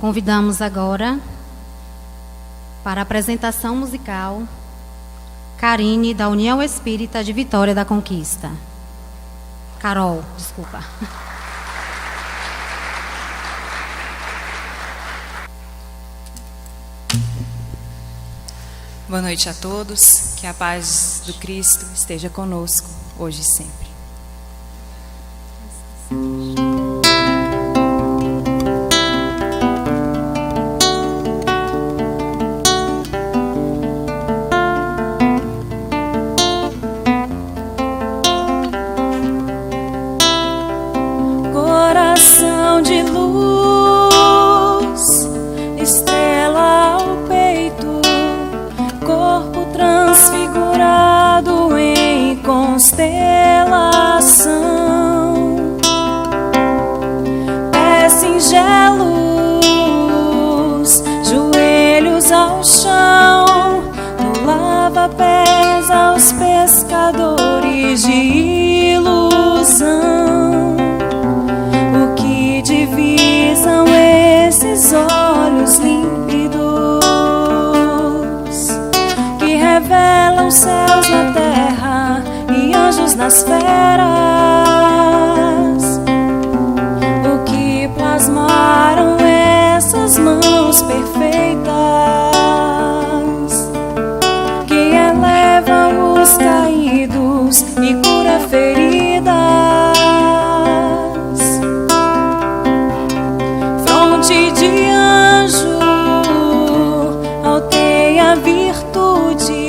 Convidamos agora para a apresentação musical Karine, da União Espírita de Vitória da Conquista. Carol, desculpa. Boa noite a todos, que a paz do Cristo esteja conosco, hoje e sempre. Coração de luz, estrela ao peito, corpo transfigurado em constelação, pés singelos, joelhos ao chão, no lava-pés aos pescadores de ilusão. O que divisam esses olhos límpidos que revelam céus na terra e anjos nas feras? O que plasmaram essas mãos perfeitas que elevam os caídos e cura feridas? Fronte de anjo alteia a virtude,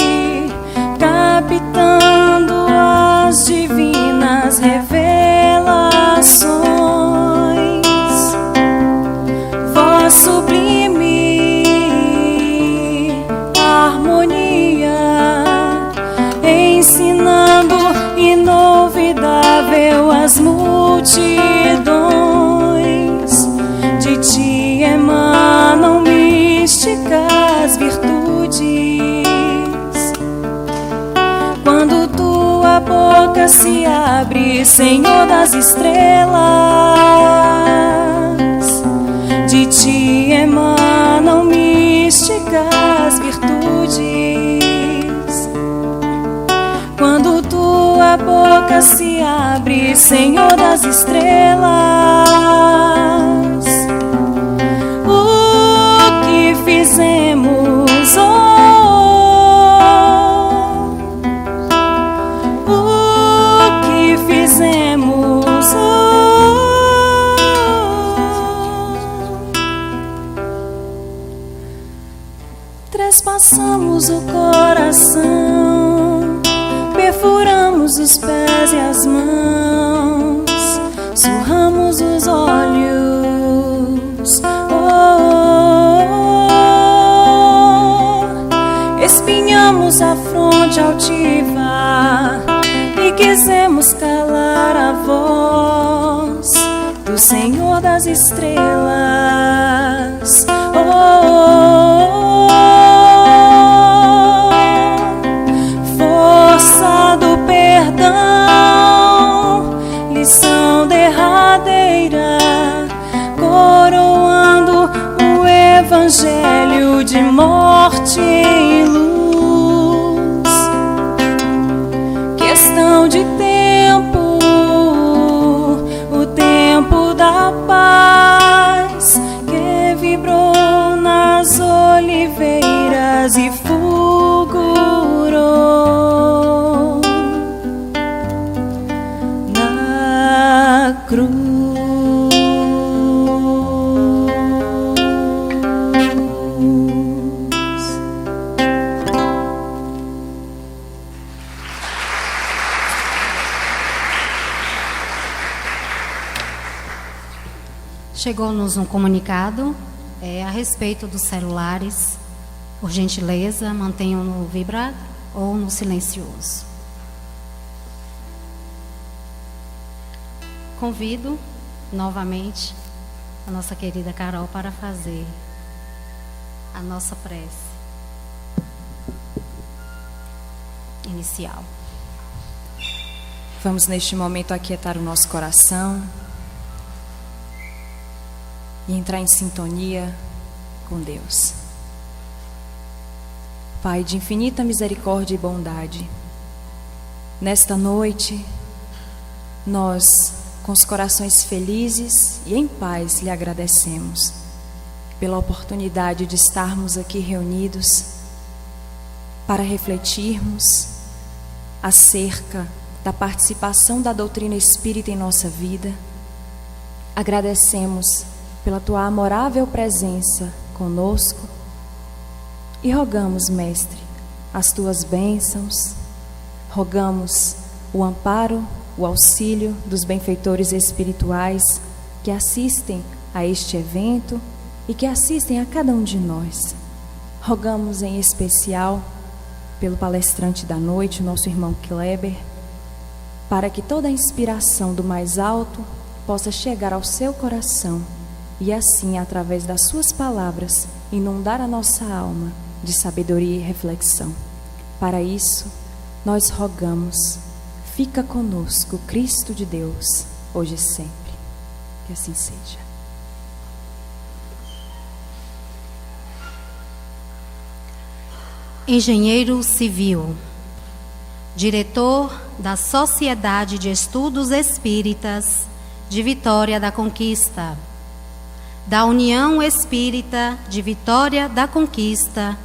captando as divinas revelações. Voz sublime, harmonia, ensinando inovidável as multidões. De ti emanam místicas virtudes. Quando tua boca se abre, Senhor das estrelas, de ti emanam místicas virtudes. Quando tua boca se abre, Senhor das estrelas, o que fizemos, o que fizemos, trespassamos o coração, perfuramos os pés e as mãos, surramos os olhos, espinhamos a fronte altiva e quisemos calar a voz do Senhor das estrelas. Força do perdão, lição derradeira, coroando o evangelho de morte em luz. Questão de tempo, o tempo da paz que vibrou nas oliveiras e fulgurou na cruz. Chegou-nos um comunicado a respeito dos celulares. Por gentileza, mantenham no vibrado ou no silencioso. Convido novamente a nossa querida Carol para fazer a nossa prece inicial. Vamos neste momento aquietar o nosso coração. e entrar em sintonia com Deus. Pai de infinita misericórdia e bondade, nesta noite, nós, com os corações felizes e em paz, lhe agradecemos pela oportunidade de estarmos aqui reunidos para refletirmos acerca da participação da doutrina espírita em nossa vida. Agradecemos pela tua amorável presença conosco e rogamos, Mestre, as tuas bênçãos, rogamos o amparo, o auxílio dos benfeitores espirituais que assistem a este evento e que assistem a cada um de nós. Rogamos em especial pelo palestrante da noite, o nosso irmão Kleber, para que toda a inspiração do mais alto possa chegar ao seu coração e assim, através das suas palavras, inundar a nossa alma de sabedoria e reflexão. Para isso, nós rogamos, fica conosco, Cristo de Deus, hoje e sempre. Que assim seja. Engenheiro civil, diretor da Sociedade de Estudos Espíritas de Vitória da Conquista, da União Espírita de Vitória da Conquista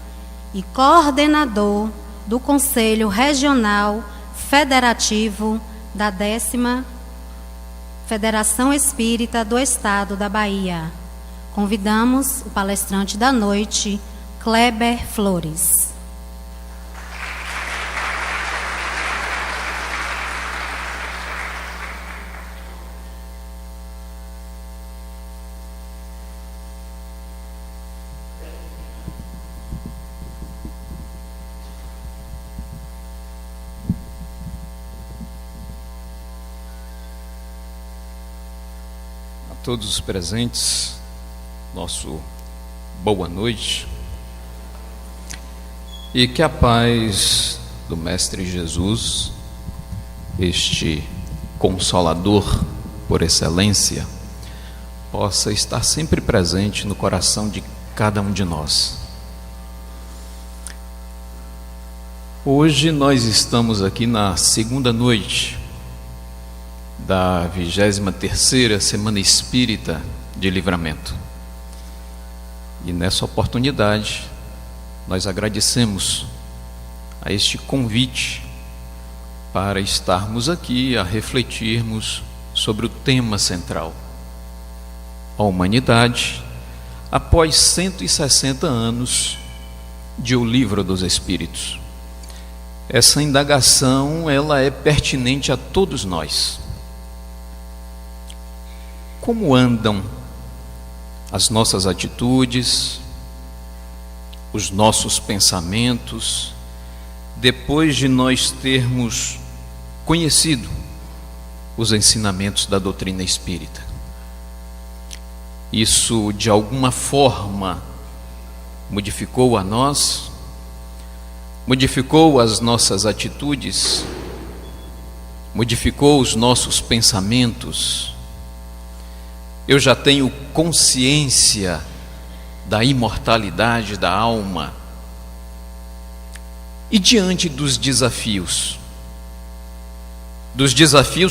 e coordenador do Conselho Regional Federativo da 10ª Federação Espírita do Estado da Bahia. Convidamos o palestrante da noite, Kleber Flores. Todos os presentes, nosso boa noite, e que a paz do Mestre Jesus, este Consolador por excelência, possa estar sempre presente no coração de cada um de nós. Hoje nós estamos aqui na segunda noite da 23ª Semana Espírita de Livramento. E nessa oportunidade, nós agradecemos a este convite para estarmos aqui a refletirmos sobre o tema central: a humanidade após 160 anos de O Livro dos Espíritos. Essa indagação, ela é pertinente a todos nós. Como andam as nossas atitudes, os nossos pensamentos, depois de nós termos conhecido os ensinamentos da doutrina espírita? Isso, de alguma forma, modificou a nós, modificou as nossas atitudes, modificou os nossos pensamentos. Eu já tenho consciência da imortalidade da alma. E diante dos desafios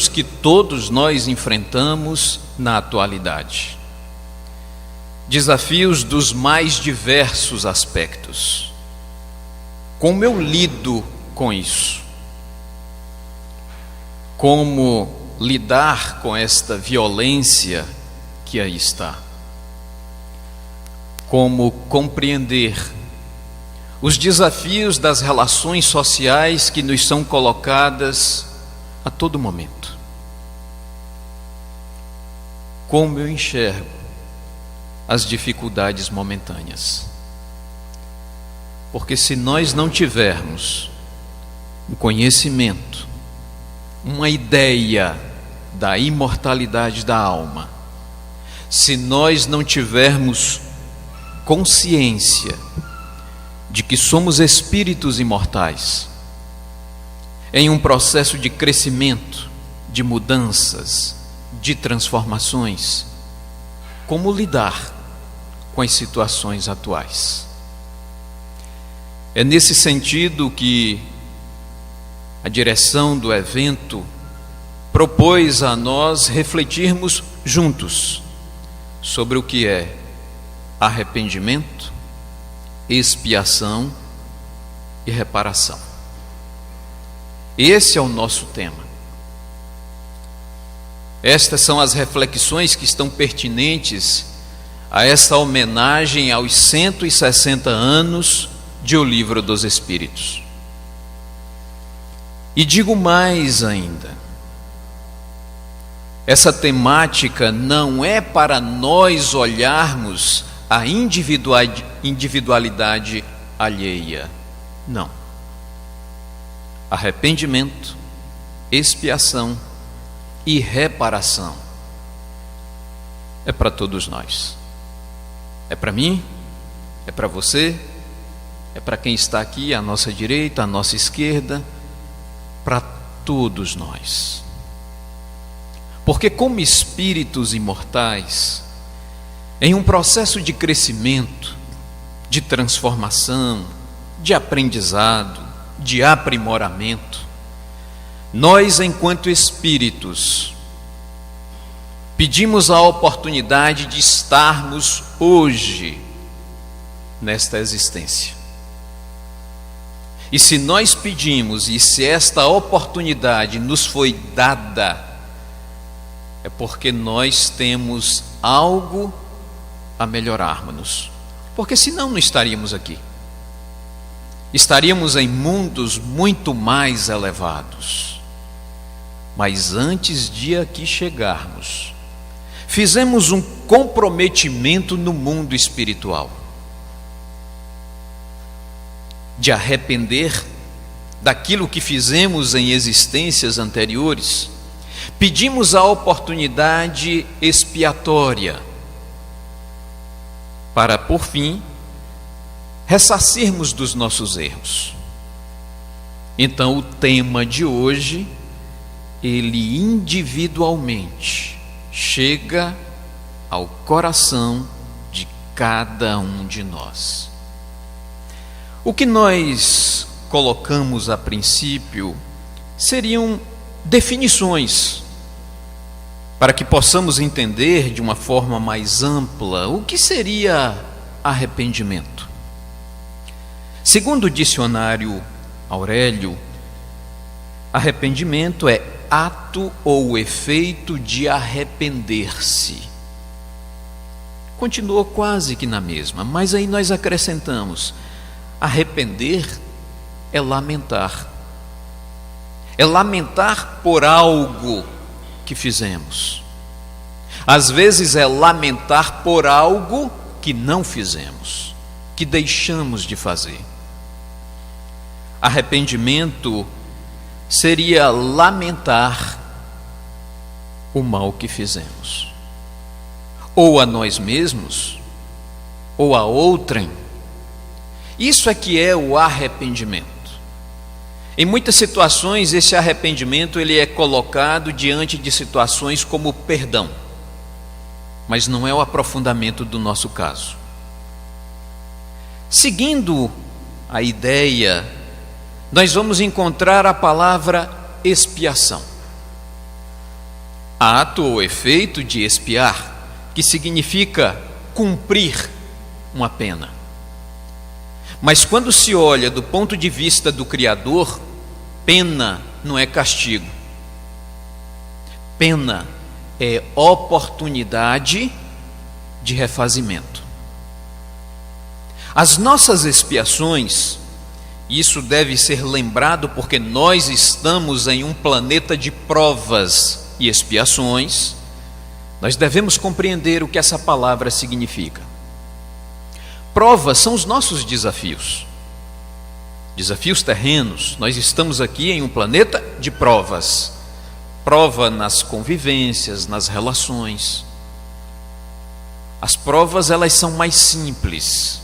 que todos nós enfrentamos na atualidade, desafios dos mais diversos aspectos, como eu lido com isso? Como lidar com esta violência que aí está? Como compreender os desafios das relações sociais que nos são colocadas a todo momento? Como eu enxergo as dificuldades momentâneas? Porque se nós não tivermos um conhecimento, uma ideia da imortalidade da alma, se nós não tivermos consciência de que somos espíritos imortais, em um processo de crescimento, de mudanças, de transformações, como lidar com as situações atuais. É nesse sentido que a direção do evento propôs a nós refletirmos juntos sobre o que é arrependimento, expiação e reparação. Esse é o nosso tema. Estas são as reflexões que estão pertinentes a esta homenagem aos 160 anos de O Livro dos Espíritos. E digo mais ainda, essa temática não é para nós olharmos a individualidade alheia, não. Arrependimento, expiação e reparação é para todos nós. É para mim, é para você, é para quem está aqui à nossa direita, à nossa esquerda, para todos nós. Porque como espíritos imortais, em um processo de crescimento, de transformação, de aprendizado, de aprimoramento, nós, enquanto espíritos, pedimos a oportunidade de estarmos hoje nesta existência. E se nós pedimos, e se esta oportunidade nos foi dada, é porque nós temos algo a melhorarmos. Porque senão não estaríamos aqui. Estaríamos em mundos muito mais elevados. Mas antes de aqui chegarmos, fizemos um comprometimento no mundo espiritual, de arrepender daquilo que fizemos em existências anteriores. Pedimos a oportunidade expiatória para, por fim, ressarcirmos dos nossos erros. Então, o tema de hoje, ele individualmente chega ao coração de cada um de nós. O que nós colocamos a princípio seriam definições, para que possamos entender de uma forma mais ampla o que seria arrependimento. Segundo o dicionário Aurélio, arrependimento é ato ou efeito de arrepender-se. Continua quase que na mesma, mas aí nós acrescentamos: arrepender é lamentar. É lamentar por algo que fizemos. Às vezes é lamentar por algo que não fizemos, que deixamos de fazer. Arrependimento seria lamentar o mal que fizemos, ou a nós mesmos, ou a outrem. Isso é que é o arrependimento. Em muitas situações, esse arrependimento ele é colocado diante de situações como perdão, mas não é o aprofundamento do nosso caso. Seguindo a ideia, nós vamos encontrar a palavra expiação. Ato ou efeito de expiar, que significa cumprir uma pena. Mas quando se olha do ponto de vista do Criador, pena não é castigo. Pena é oportunidade de refazimento. As nossas expiações, isso deve ser lembrado porque nós estamos em um planeta de provas e expiações, nós devemos compreender o que essa palavra significa. Provas são os nossos desafios. Desafios terrenos. Nós estamos aqui em um planeta de provas. Prova nas convivências, nas relações. As provas, elas são mais simples.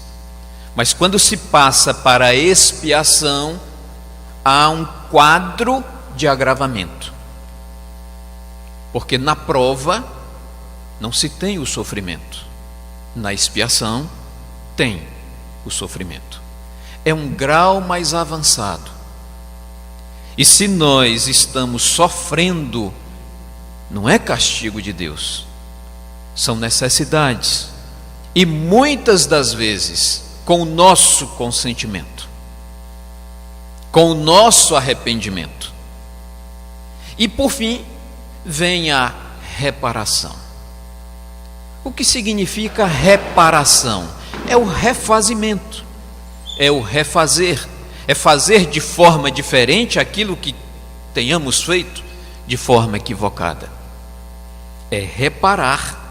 Mas quando se passa para a expiação, há um quadro de agravamento. Porque na prova, não se tem o sofrimento. Na expiação, tem o sofrimento. É um grau mais avançado. E se nós estamos sofrendo, não é castigo de Deus, são necessidades. E muitas das vezes, com o nosso consentimento, com o nosso arrependimento. E por fim, vem a reparação. O que significa reparação? É o refazimento, é o refazer, é fazer de forma diferente aquilo que tenhamos feito de forma equivocada. É reparar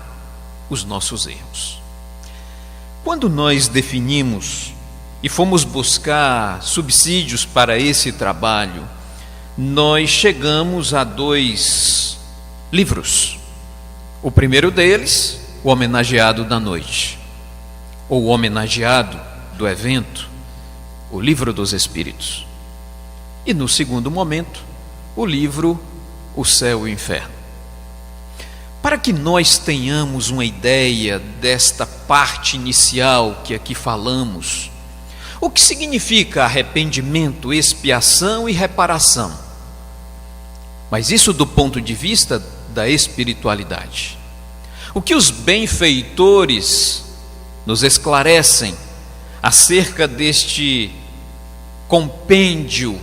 os nossos erros. Quando nós definimos e fomos buscar subsídios para esse trabalho, nós chegamos a 2 livros. O primeiro deles, o homenageado da noite, ou o homenageado do evento, o livro dos Espíritos. E no segundo momento, o livro O Céu e o Inferno. Para que nós tenhamos uma ideia desta parte inicial que aqui falamos, o que significa arrependimento, expiação e reparação? Mas isso do ponto de vista da espiritualidade. O que os benfeitores nos esclarecem acerca deste compêndio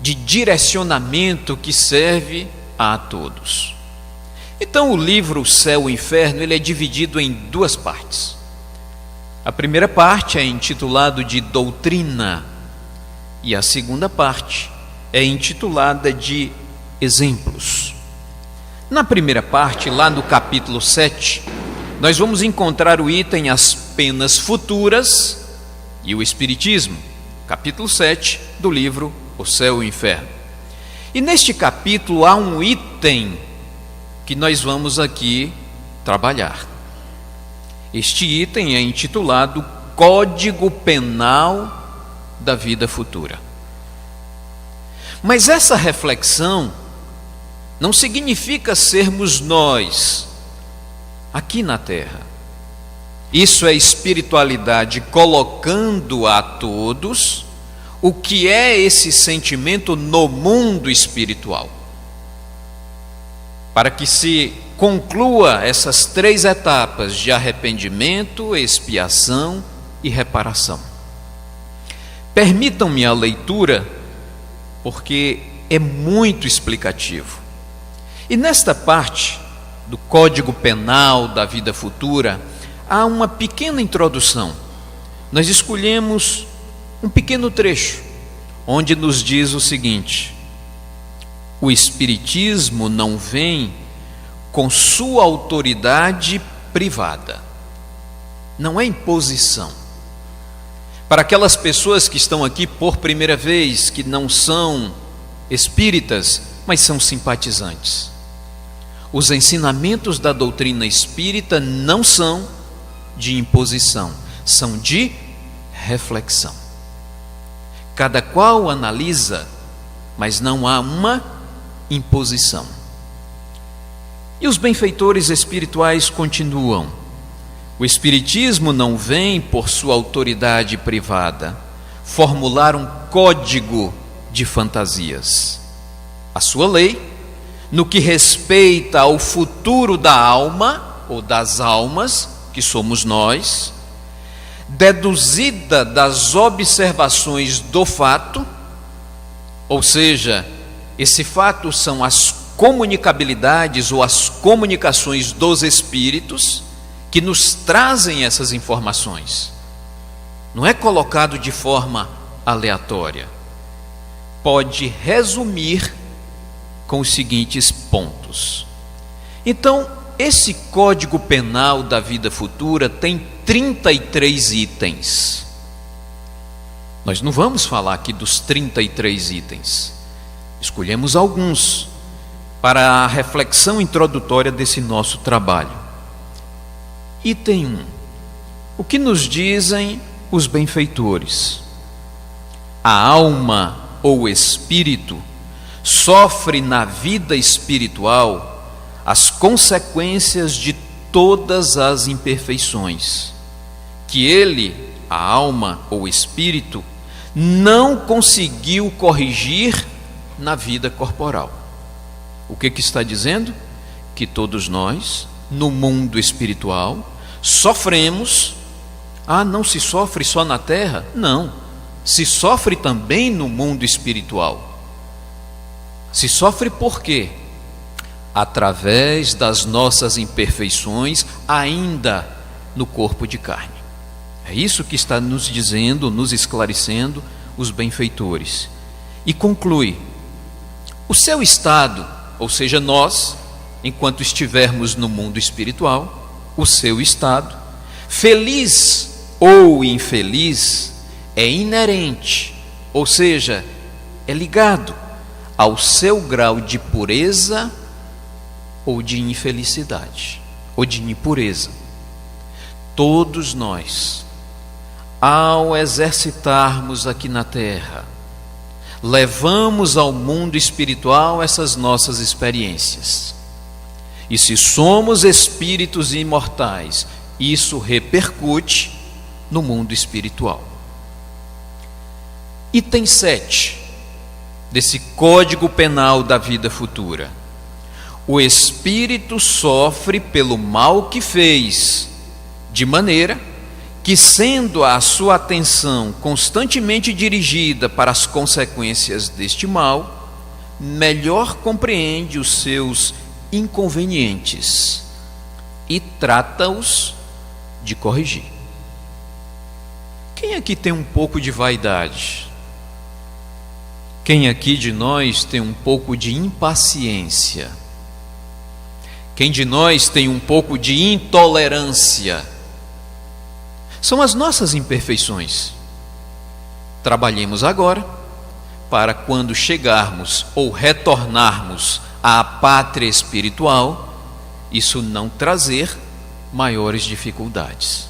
de direcionamento que serve a todos. Então o livro O Céu e o Inferno, ele é dividido em 2 partes. A primeira parte é intitulada de Doutrina e a segunda parte é intitulada de Exemplos. Na primeira parte, lá no capítulo 7, nós vamos encontrar o item As Penas Futuras e o Espiritismo, capítulo 7 do livro O Céu e o Inferno. E neste capítulo há um item que nós vamos aqui trabalhar. Este item é intitulado Código Penal da Vida Futura. Mas essa reflexão não significa sermos nós aqui na Terra. Isso é espiritualidade colocando a todos o que é esse sentimento no mundo espiritual, para que se conclua essas 3 etapas de arrependimento, expiação e reparação. Permitam-me a leitura, porque é muito explicativo. E nesta parte do Código Penal da Vida Futura, há uma pequena introdução. Nós escolhemos um pequeno trecho, onde nos diz o seguinte: o Espiritismo não vem com sua autoridade privada, não é imposição. Para aquelas pessoas que estão aqui por primeira vez, que não são espíritas, mas são simpatizantes, os ensinamentos da doutrina espírita não são de imposição, são de reflexão. Cada qual analisa, mas não há uma imposição. E os benfeitores espirituais continuam: o Espiritismo não vem por sua autoridade privada formular um código de fantasias. A sua lei, no que respeita ao futuro da alma ou das almas, que somos nós, deduzida das observações do fato, ou seja, esse fato são as comunicabilidades ou as comunicações dos espíritos que nos trazem essas informações. Não é colocado de forma aleatória. Pode resumir com os seguintes pontos. Então, esse Código Penal da Vida Futura tem 33 itens. Nós não vamos falar aqui dos 33 itens. Escolhemos alguns para a reflexão introdutória desse nosso trabalho. Item 1. O que nos dizem os benfeitores? A alma ou espírito sofre na vida espiritual as consequências de todas as imperfeições que ele, a alma ou o espírito, não conseguiu corrigir na vida corporal. O que está dizendo? Que todos nós, no mundo espiritual, sofremos. Não se sofre só na terra? Não, se sofre também no mundo espiritual. Se sofre por quê? Através das nossas imperfeições ainda no corpo de carne. É isso que está nos dizendo, nos esclarecendo os benfeitores. E conclui: o seu estado, ou seja, nós, enquanto estivermos no mundo espiritual, o seu estado, feliz ou infeliz, é inerente, ou seja, é ligado ao seu grau de pureza ou de infelicidade, ou de impureza. Todos nós, ao exercitarmos aqui na terra, levamos ao mundo espiritual essas nossas experiências. E se somos espíritos imortais, isso repercute no mundo espiritual. Item 7 desse Código Penal da Vida Futura: o espírito sofre pelo mal que fez, de maneira que, sendo a sua atenção constantemente dirigida para as consequências deste mal, melhor compreende os seus inconvenientes e trata-os de corrigir. Quem aqui tem um pouco de vaidade? Quem aqui de nós tem um pouco de impaciência? Quem de nós tem um pouco de intolerância? São as nossas imperfeições. Trabalhemos agora para, quando chegarmos ou retornarmos à pátria espiritual, isso não trazer maiores dificuldades,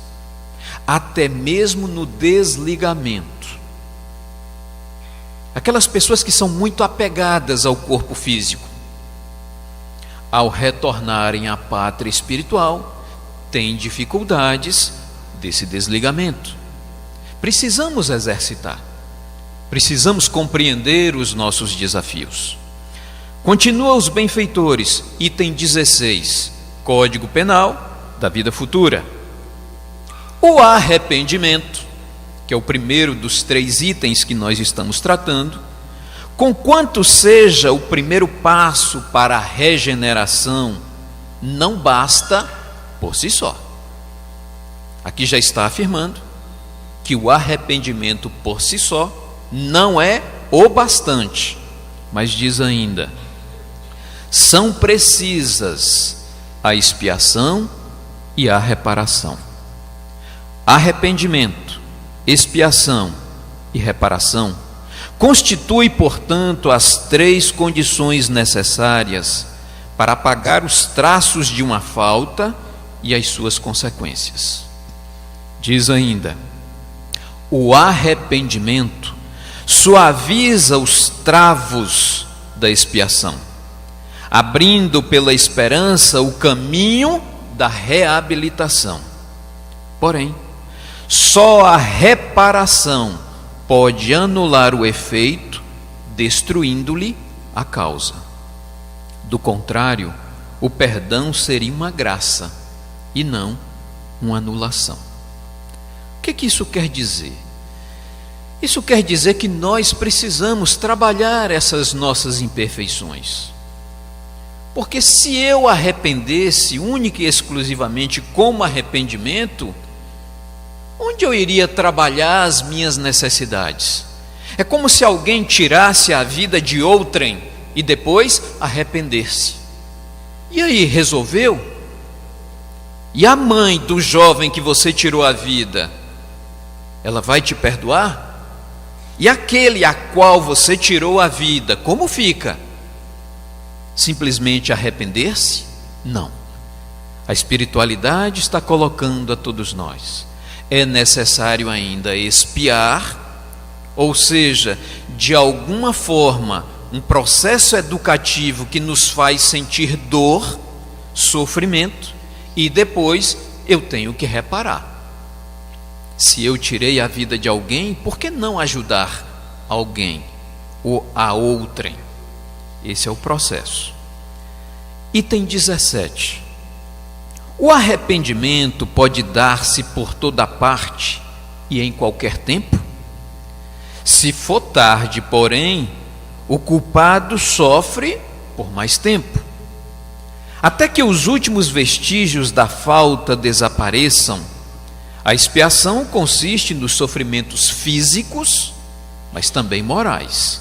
até mesmo no desligamento. Aquelas pessoas que são muito apegadas ao corpo físico, ao retornarem à pátria espiritual, têm dificuldades desse desligamento. Precisamos exercitar, precisamos compreender os nossos desafios. Continua os benfeitores, item 16, Código Penal da Vida Futura. O arrependimento, que é o primeiro dos 3 itens que nós estamos tratando, conquanto seja o primeiro passo para a regeneração, não basta por si só. Aqui já está afirmando que o arrependimento por si só não é o bastante, mas diz ainda: são precisas a expiação e a reparação. Arrependimento, expiação e reparação constitui, portanto, as 3 condições necessárias para apagar os traços de uma falta e as suas consequências. Diz ainda: o arrependimento suaviza os travos da expiação, abrindo pela esperança o caminho da reabilitação. Porém, só a reparação pode anular o efeito, destruindo-lhe a causa. Do contrário, o perdão seria uma graça e não uma anulação. O que isso quer dizer? Isso quer dizer que nós precisamos trabalhar essas nossas imperfeições. Porque se eu arrependesse única e exclusivamente como arrependimento, onde eu iria trabalhar as minhas necessidades? É como se alguém tirasse a vida de outrem e depois arrepender-se. E aí, resolveu? E a mãe do jovem que você tirou a vida, ela vai te perdoar? E aquele a qual você tirou a vida, como fica? Simplesmente arrepender-se? Não. A espiritualidade está colocando a todos nós: é necessário ainda expiar, ou seja, de alguma forma, um processo educativo que nos faz sentir dor sofrimento, e depois eu tenho que reparar. Se eu tirei a vida de alguém, por que não ajudar alguém ou a outrem? Esse é o processo. Item 17. O arrependimento pode dar-se por toda parte e em qualquer tempo? Se for tarde, porém, o culpado sofre por mais tempo. Até que os últimos vestígios da falta desapareçam, a expiação consiste nos sofrimentos físicos, mas também morais,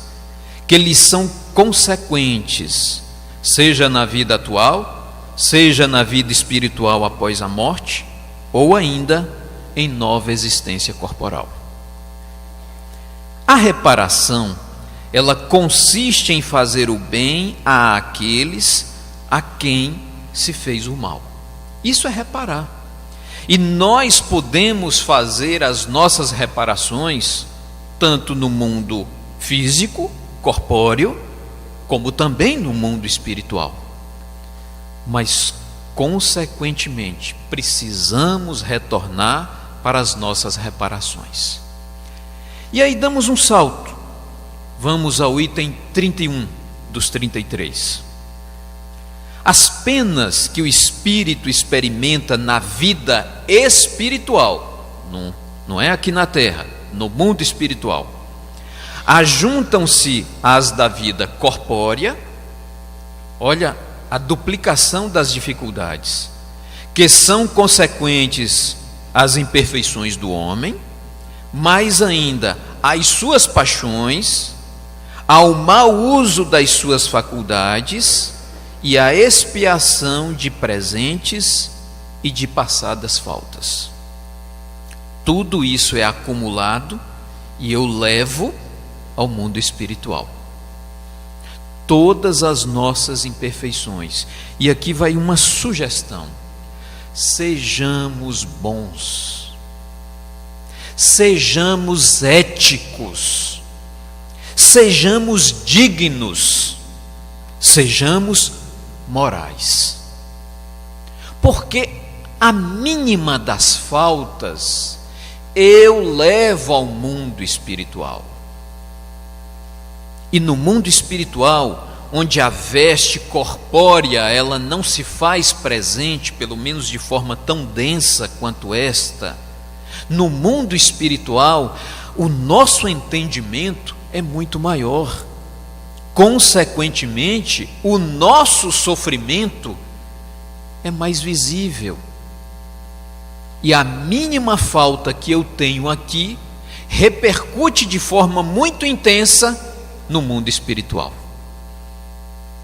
que lhes são consequentes, seja na vida atual, seja na vida espiritual após a morte, ou ainda em nova existência corporal. A reparação, ela consiste em fazer o bem àqueles a quem se fez o mal. Isso é reparar. E nós podemos fazer as nossas reparações tanto no mundo físico, corpóreo, como também no mundo espiritual. Mas, consequentemente, precisamos retornar para as nossas reparações. E aí damos um salto. Vamos ao item 31 dos 33. As penas que o espírito experimenta na vida espiritual, não é aqui na terra, no mundo espiritual, ajuntam-se às da vida corpórea. Olha a duplicação das dificuldades, que são consequentes às imperfeições do homem, mais ainda às suas paixões, ao mau uso das suas faculdades e à expiação de presentes e de passadas faltas. Tudo isso é acumulado e eu levo ao mundo espiritual. Todas as nossas imperfeições. E aqui vai uma sugestão: sejamos bons, sejamos éticos, sejamos dignos, sejamos morais. Porque a mínima das faltas eu levo ao mundo espiritual. E no mundo espiritual, onde a veste corpórea ela não se faz presente, pelo menos de forma tão densa quanto esta, no mundo espiritual o nosso entendimento é muito maior. Consequentemente, o nosso sofrimento é mais visível. E a mínima falta que eu tenho aqui repercute de forma muito intensa no mundo espiritual.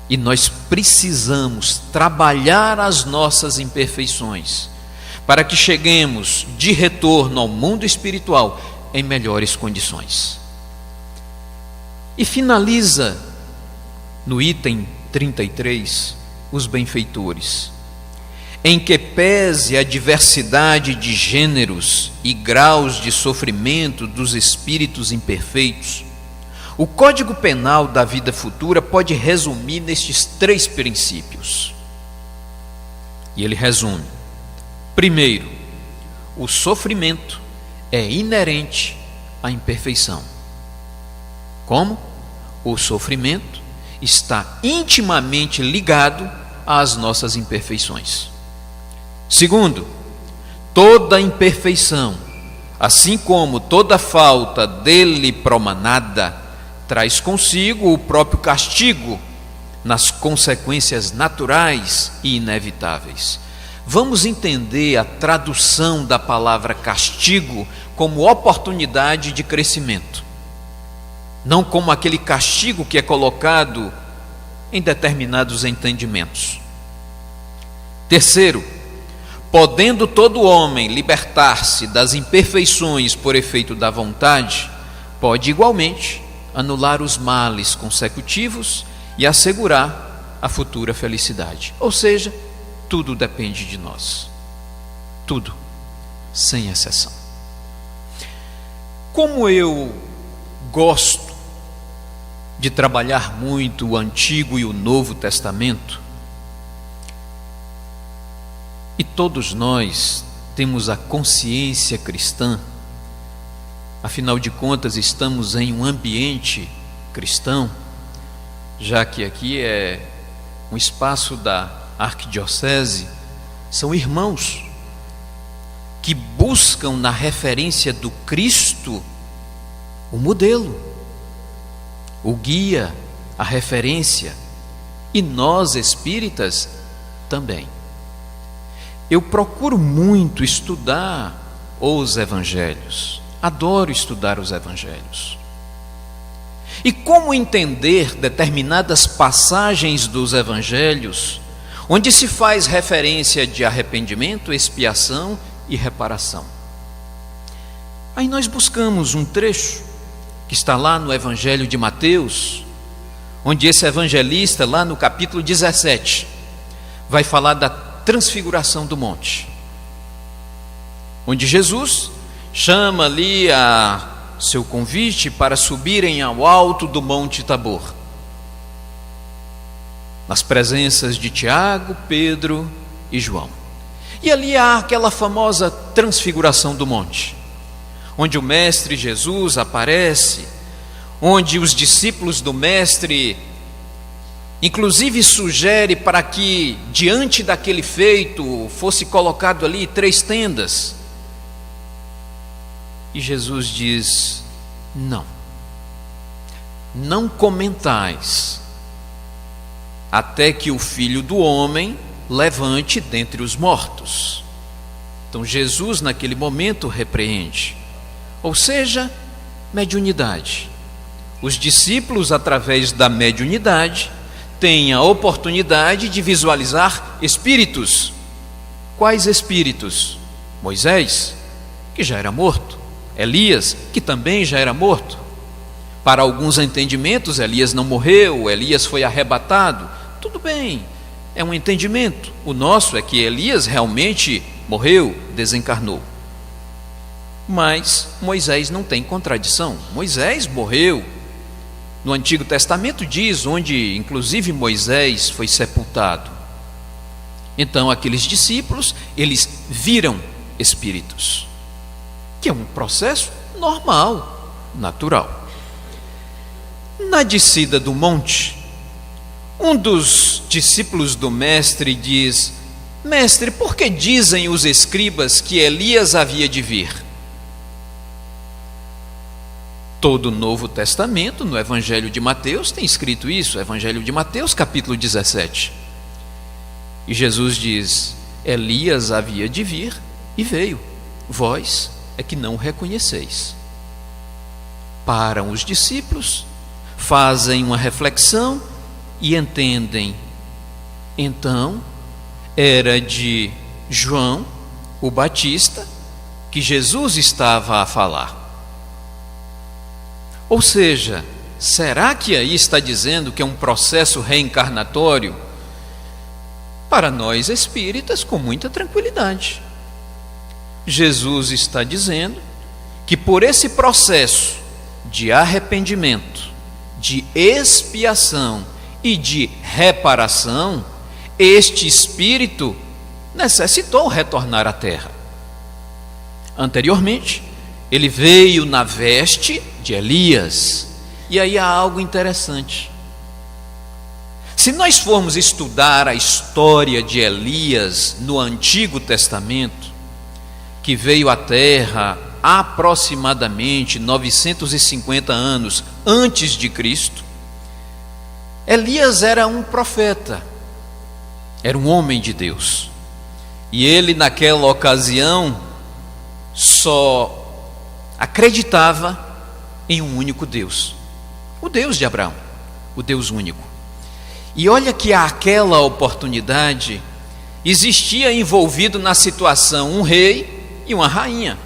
E nós precisamos trabalhar as nossas imperfeições para que cheguemos de retorno ao mundo espiritual em melhores condições. E finaliza no item 33 os benfeitores: em que pese a diversidade de gêneros e graus de sofrimento dos espíritos imperfeitos, o Código Penal da vida futura pode resumir nestes 3 princípios. E ele resume: primeiro, o sofrimento é inerente à imperfeição. Como? O sofrimento está intimamente ligado às nossas imperfeições. Segundo, toda imperfeição, assim como toda falta dele promanada, traz consigo o próprio castigo nas consequências naturais e inevitáveis. Vamos entender a tradução da palavra castigo como oportunidade de crescimento, não como aquele castigo que é colocado em determinados entendimentos. Terceiro, podendo todo homem libertar-se das imperfeições por efeito da vontade, pode igualmente anular os males consecutivos e assegurar a futura felicidade. Ou seja, tudo depende de nós. Tudo, sem exceção. Como eu gosto de trabalhar muito o Antigo e o Novo Testamento, E todos nós temos a consciência cristã. Afinal de contas, estamos em um ambiente cristão, já que aqui é um espaço da arquidiocese, são irmãos que buscam na referência do Cristo o modelo, o guia, a referência, e nós espíritas também. Eu procuro muito estudar os evangelhos, adoro estudar os evangelhos. E como entender determinadas passagens dos evangelhos, onde se faz referência de arrependimento, expiação e reparação? Aí nós buscamos um trecho que está lá no Evangelho de Mateus, onde esse evangelista, lá no capítulo 17, vai falar da transfiguração do monte, onde Jesus chama ali a seu convite para subirem ao alto do Monte Tabor, nas presenças de Tiago, Pedro e João. E ali há aquela famosa transfiguração do monte, onde o Mestre Jesus aparece, onde os discípulos do Mestre, inclusive, sugere para que, diante daquele feito, fosse colocado ali 3 tendas. E Jesus diz: não comentais, até que o Filho do Homem levante dentre os mortos. Então Jesus naquele momento repreende, ou seja, mediunidade. Os discípulos, através da mediunidade, têm a oportunidade de visualizar espíritos. Quais espíritos? Moisés, que já era morto; Elias, que também já era morto. Para alguns entendimentos, Elias não morreu, Elias foi arrebatado. Tudo bem, é um entendimento. O nosso é que Elias realmente morreu, desencarnou. Mas Moisés não tem contradição. Moisés morreu. No Antigo Testamento diz onde, inclusive, Moisés foi sepultado. Então, aqueles discípulos, eles viram espíritos, que é um processo normal, natural. Na descida do monte, um dos discípulos do Mestre diz: Mestre, por que dizem os escribas que Elias havia de vir? Todo o Novo Testamento, no Evangelho de Mateus, tem escrito isso, Evangelho de Mateus, capítulo 17. E Jesus diz: Elias havia de vir e veio, vós é que não o reconheceis. Param os discípulos, fazem uma reflexão e entendem. Então, era de João, o Batista, que Jesus estava a falar. Ou seja, será que aí está dizendo que é um processo reencarnatório? Para nós espíritas, com muita tranquilidade. Jesus está dizendo que por esse processo de arrependimento, de expiação e de reparação, este espírito necessitou retornar à terra. Anteriormente, ele veio na veste de Elias. E aí há algo interessante. Se nós formos estudar a história de Elias no Antigo Testamento, que veio à terra aproximadamente 950 anos antes de Cristo, Elias era um profeta, era um homem de Deus. E ele, naquela ocasião, só acreditava em um único Deus, o Deus de Abraão, o Deus único. E olha que àquela oportunidade existia envolvido na situação um rei e uma rainha,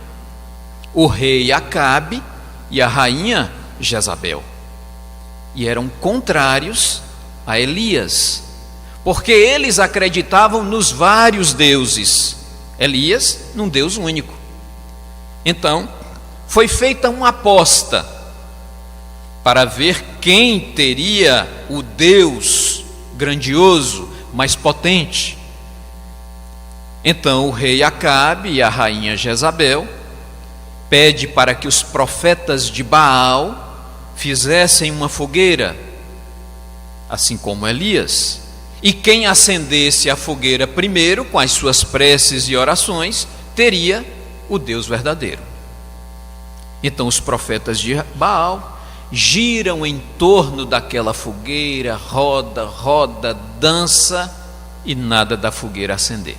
o rei Acabe e a rainha Jezabel, e eram contrários a Elias, porque eles acreditavam nos vários deuses, Elias num Deus único. Então foi feita uma aposta para ver quem teria o Deus grandioso, mais potente. Então o rei Acabe e a rainha Jezabel pede para que os profetas de Baal fizessem uma fogueira, assim como Elias, e quem acendesse a fogueira primeiro com as suas preces e orações teria o Deus verdadeiro. Então os profetas de Baal giram em torno daquela fogueira, roda, roda, dança, e nada da fogueira acender.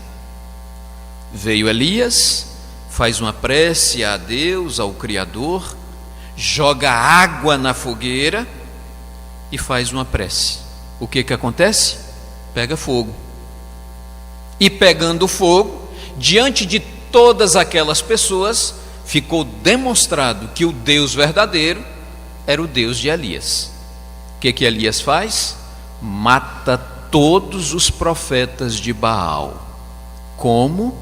Veio Elias, faz uma prece a Deus, ao Criador, joga água na fogueira e faz uma prece. O que acontece? Pega fogo. E pegando fogo, diante de todas aquelas pessoas, ficou demonstrado que o Deus verdadeiro era o Deus de Elias. O que Elias faz? Mata todos os profetas de Baal. Como?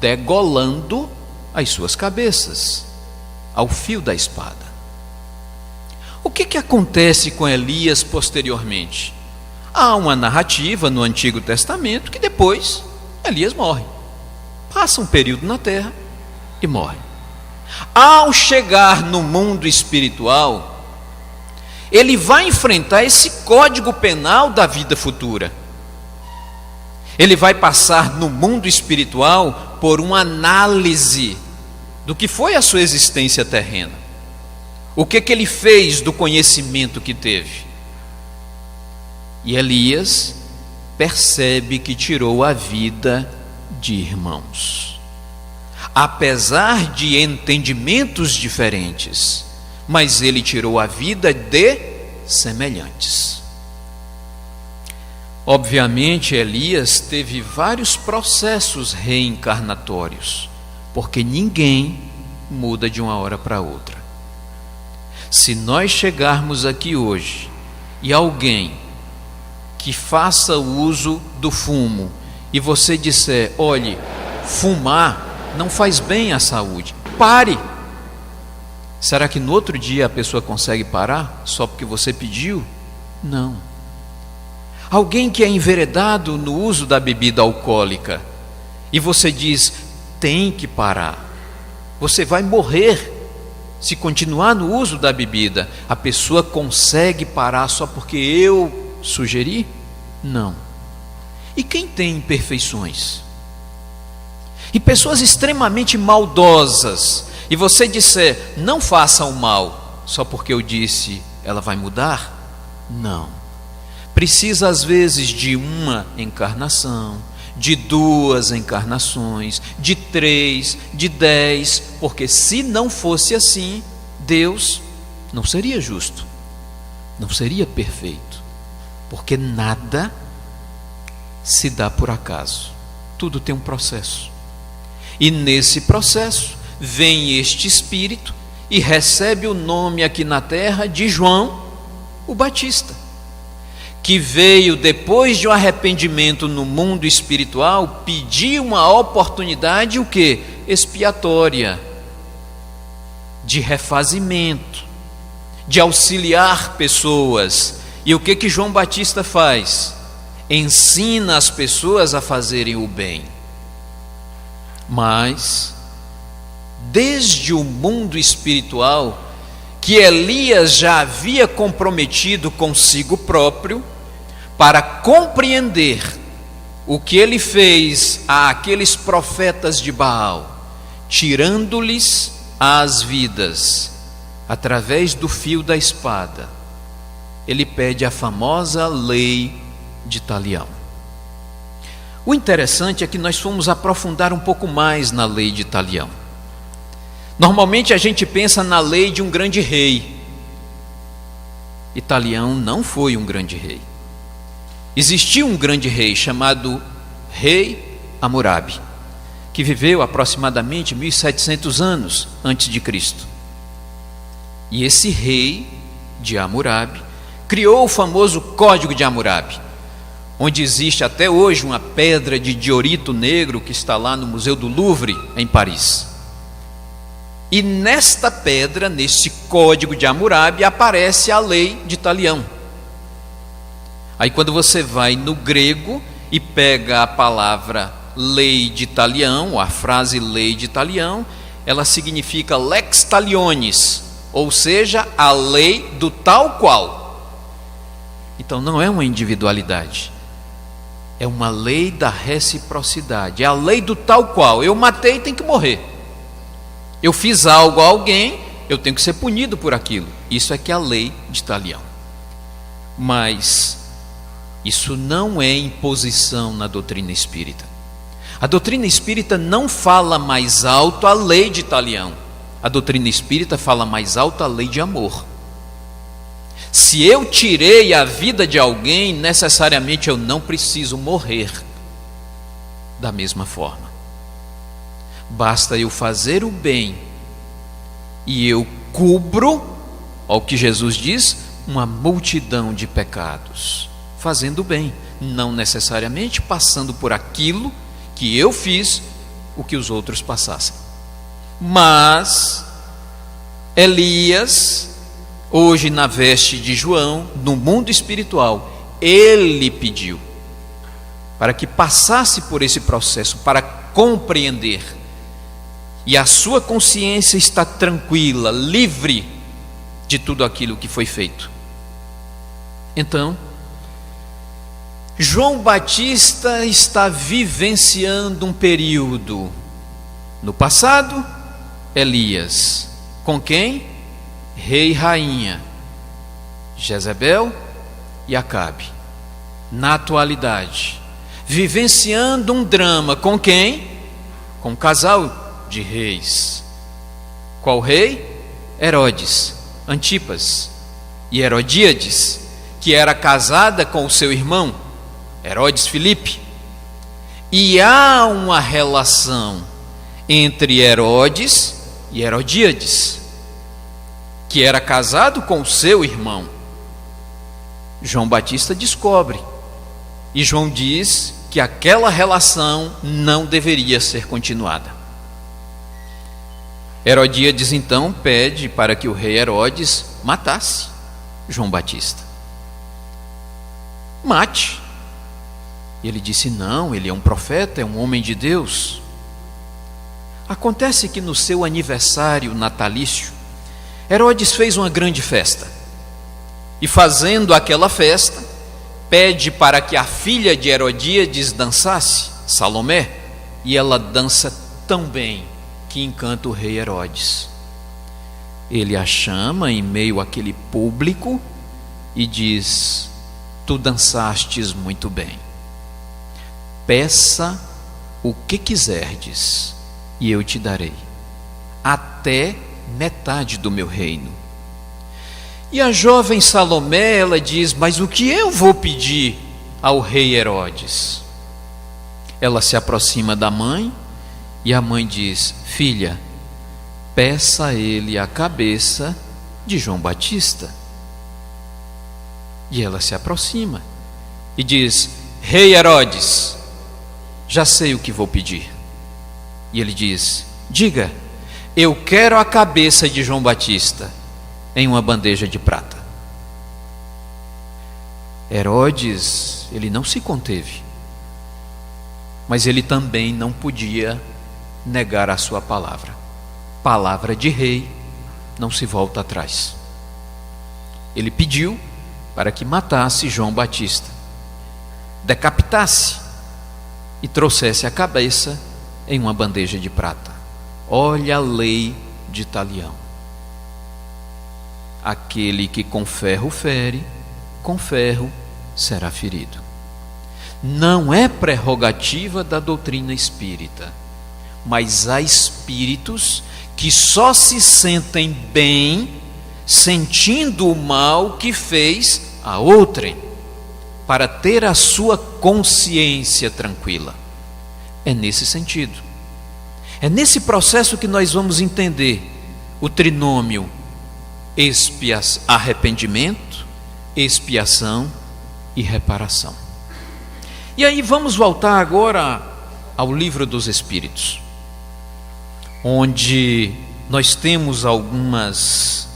Degolando as suas cabeças ao fio da espada. O que acontece com Elias posteriormente? Há uma narrativa no Antigo Testamento que depois Elias morre. Passa um período na terra e morre. Ao chegar no mundo espiritual, ele vai enfrentar esse código penal da vida futura. Ele vai passar no mundo espiritual por uma análise do que foi a sua existência terrena. O que ele fez do conhecimento que teve. E Elias percebe que tirou a vida de irmãos. Apesar de entendimentos diferentes, mas ele tirou a vida de semelhantes. Obviamente, Elias teve vários processos reencarnatórios, porque ninguém muda de uma hora para outra. Se nós chegarmos aqui hoje e alguém que faça uso do fumo e você disser: olhe, fumar não faz bem à saúde, pare. Será que no outro dia a pessoa consegue parar só porque você pediu? Não. Alguém que é enveredado no uso da bebida alcoólica e você diz: tem que parar, você vai morrer se continuar no uso da bebida, a pessoa consegue parar só porque eu sugeri? Não. E quem tem imperfeições? E pessoas extremamente maldosas, e você disser: não faça o mal, só porque eu disse, ela vai mudar? Não. Precisa às vezes de uma encarnação, de 2 encarnações, de 3, de 10, porque se não fosse assim, Deus não seria justo, não seria perfeito, porque nada se dá por acaso, tudo tem um processo. E nesse processo vem este Espírito e recebe o nome aqui na terra de João o Batista, que veio depois de um arrependimento no mundo espiritual, pedir uma oportunidade, o quê? Expiatória, de refazimento, de auxiliar pessoas. E o que João Batista faz? Ensina as pessoas a fazerem o bem. Mas, desde o mundo espiritual, que Elias já havia comprometido consigo próprio, para compreender o que ele fez àqueles profetas de Baal, tirando-lhes as vidas através do fio da espada, ele pede a famosa lei de Talião. O interessante é que nós fomos aprofundar um pouco mais na lei de Talião. Normalmente a gente pensa na lei de um grande rei, e Talião não foi um grande rei. Existia um grande rei chamado Rei Hammurabi, que viveu aproximadamente 1700 anos antes de Cristo. E esse rei de Hammurabi criou o famoso Código de Hammurabi, onde existe até hoje uma pedra de diorito negro que está lá no Museu do Louvre, em Paris. E nesta pedra, nesse Código de Hammurabi, aparece a lei de Talião. Aí quando você vai no grego e pega a palavra lei de talião, a frase lei de talião, ela significa lex talionis, ou seja, a lei do tal qual. Então não é uma individualidade, é uma lei da reciprocidade, é a lei do tal qual. Eu matei, tem que morrer. Eu fiz algo a alguém, eu tenho que ser punido por aquilo. Isso é que é a lei de talião. Mas isso não é imposição na doutrina espírita. A doutrina espírita não fala mais alto a lei de talião. A doutrina espírita fala mais alto a lei de amor. Se eu tirei a vida de alguém, necessariamente eu não preciso morrer da mesma forma. Basta eu fazer o bem e eu cubro, ao que Jesus diz, uma multidão de pecados, fazendo o bem, não necessariamente passando por aquilo que eu fiz, o que os outros passassem. Mas Elias, hoje na veste de João, no mundo espiritual, ele pediu para que passasse por esse processo, para compreender, e a sua consciência está tranquila, livre de tudo aquilo que foi feito. Então, João Batista está vivenciando um período. No passado, Elias. Com quem? Rei e rainha, Jezebel e Acabe. Na atualidade, vivenciando um drama. Com quem? Com um casal de reis. Qual rei? Herodes, Antipas e Herodíades, que era casada com o seu irmão Herodes Filipe. E há uma relação entre Herodes e Herodíades, que era casado com o seu irmão. João Batista descobre, e João diz que aquela relação não deveria ser continuada. Herodíades então pede para que o rei Herodes matasse João Batista. Mate. E ele disse: não, ele é um profeta, é um homem de Deus. Acontece que no seu aniversário natalício, Herodes fez uma grande festa. E fazendo aquela festa, pede para que a filha de Herodíades dançasse, Salomé, e ela dança tão bem que encanta o rei Herodes. Ele a chama em meio àquele público e diz: tu dançastes muito bem. Peça o que quiserdes e eu te darei, até metade do meu reino. E a jovem Salomé, ela diz: mas o que eu vou pedir ao rei Herodes? Ela se aproxima da mãe e a mãe diz: filha, peça a ele a cabeça de João Batista. E ela se aproxima e diz: rei Herodes, já sei o que vou pedir. E ele diz: diga, eu quero a cabeça de João Batista em uma bandeja de prata. Herodes, ele não se conteve, mas ele também não podia negar a sua palavra. Palavra de rei não se volta atrás. Ele pediu para que matasse João Batista, decapitasse e trouxesse a cabeça em uma bandeja de prata. Olha a lei de talião. Aquele que com ferro fere, com ferro será ferido. Não é prerrogativa da doutrina espírita, mas há espíritos que só se sentem bem sentindo o mal que fez a outrem, para ter a sua consciência tranquila. É nesse sentido, é nesse processo que nós vamos entender o trinômio arrependimento, expiação e reparação. E aí vamos voltar agora ao Livro dos Espíritos, onde nós temos algumas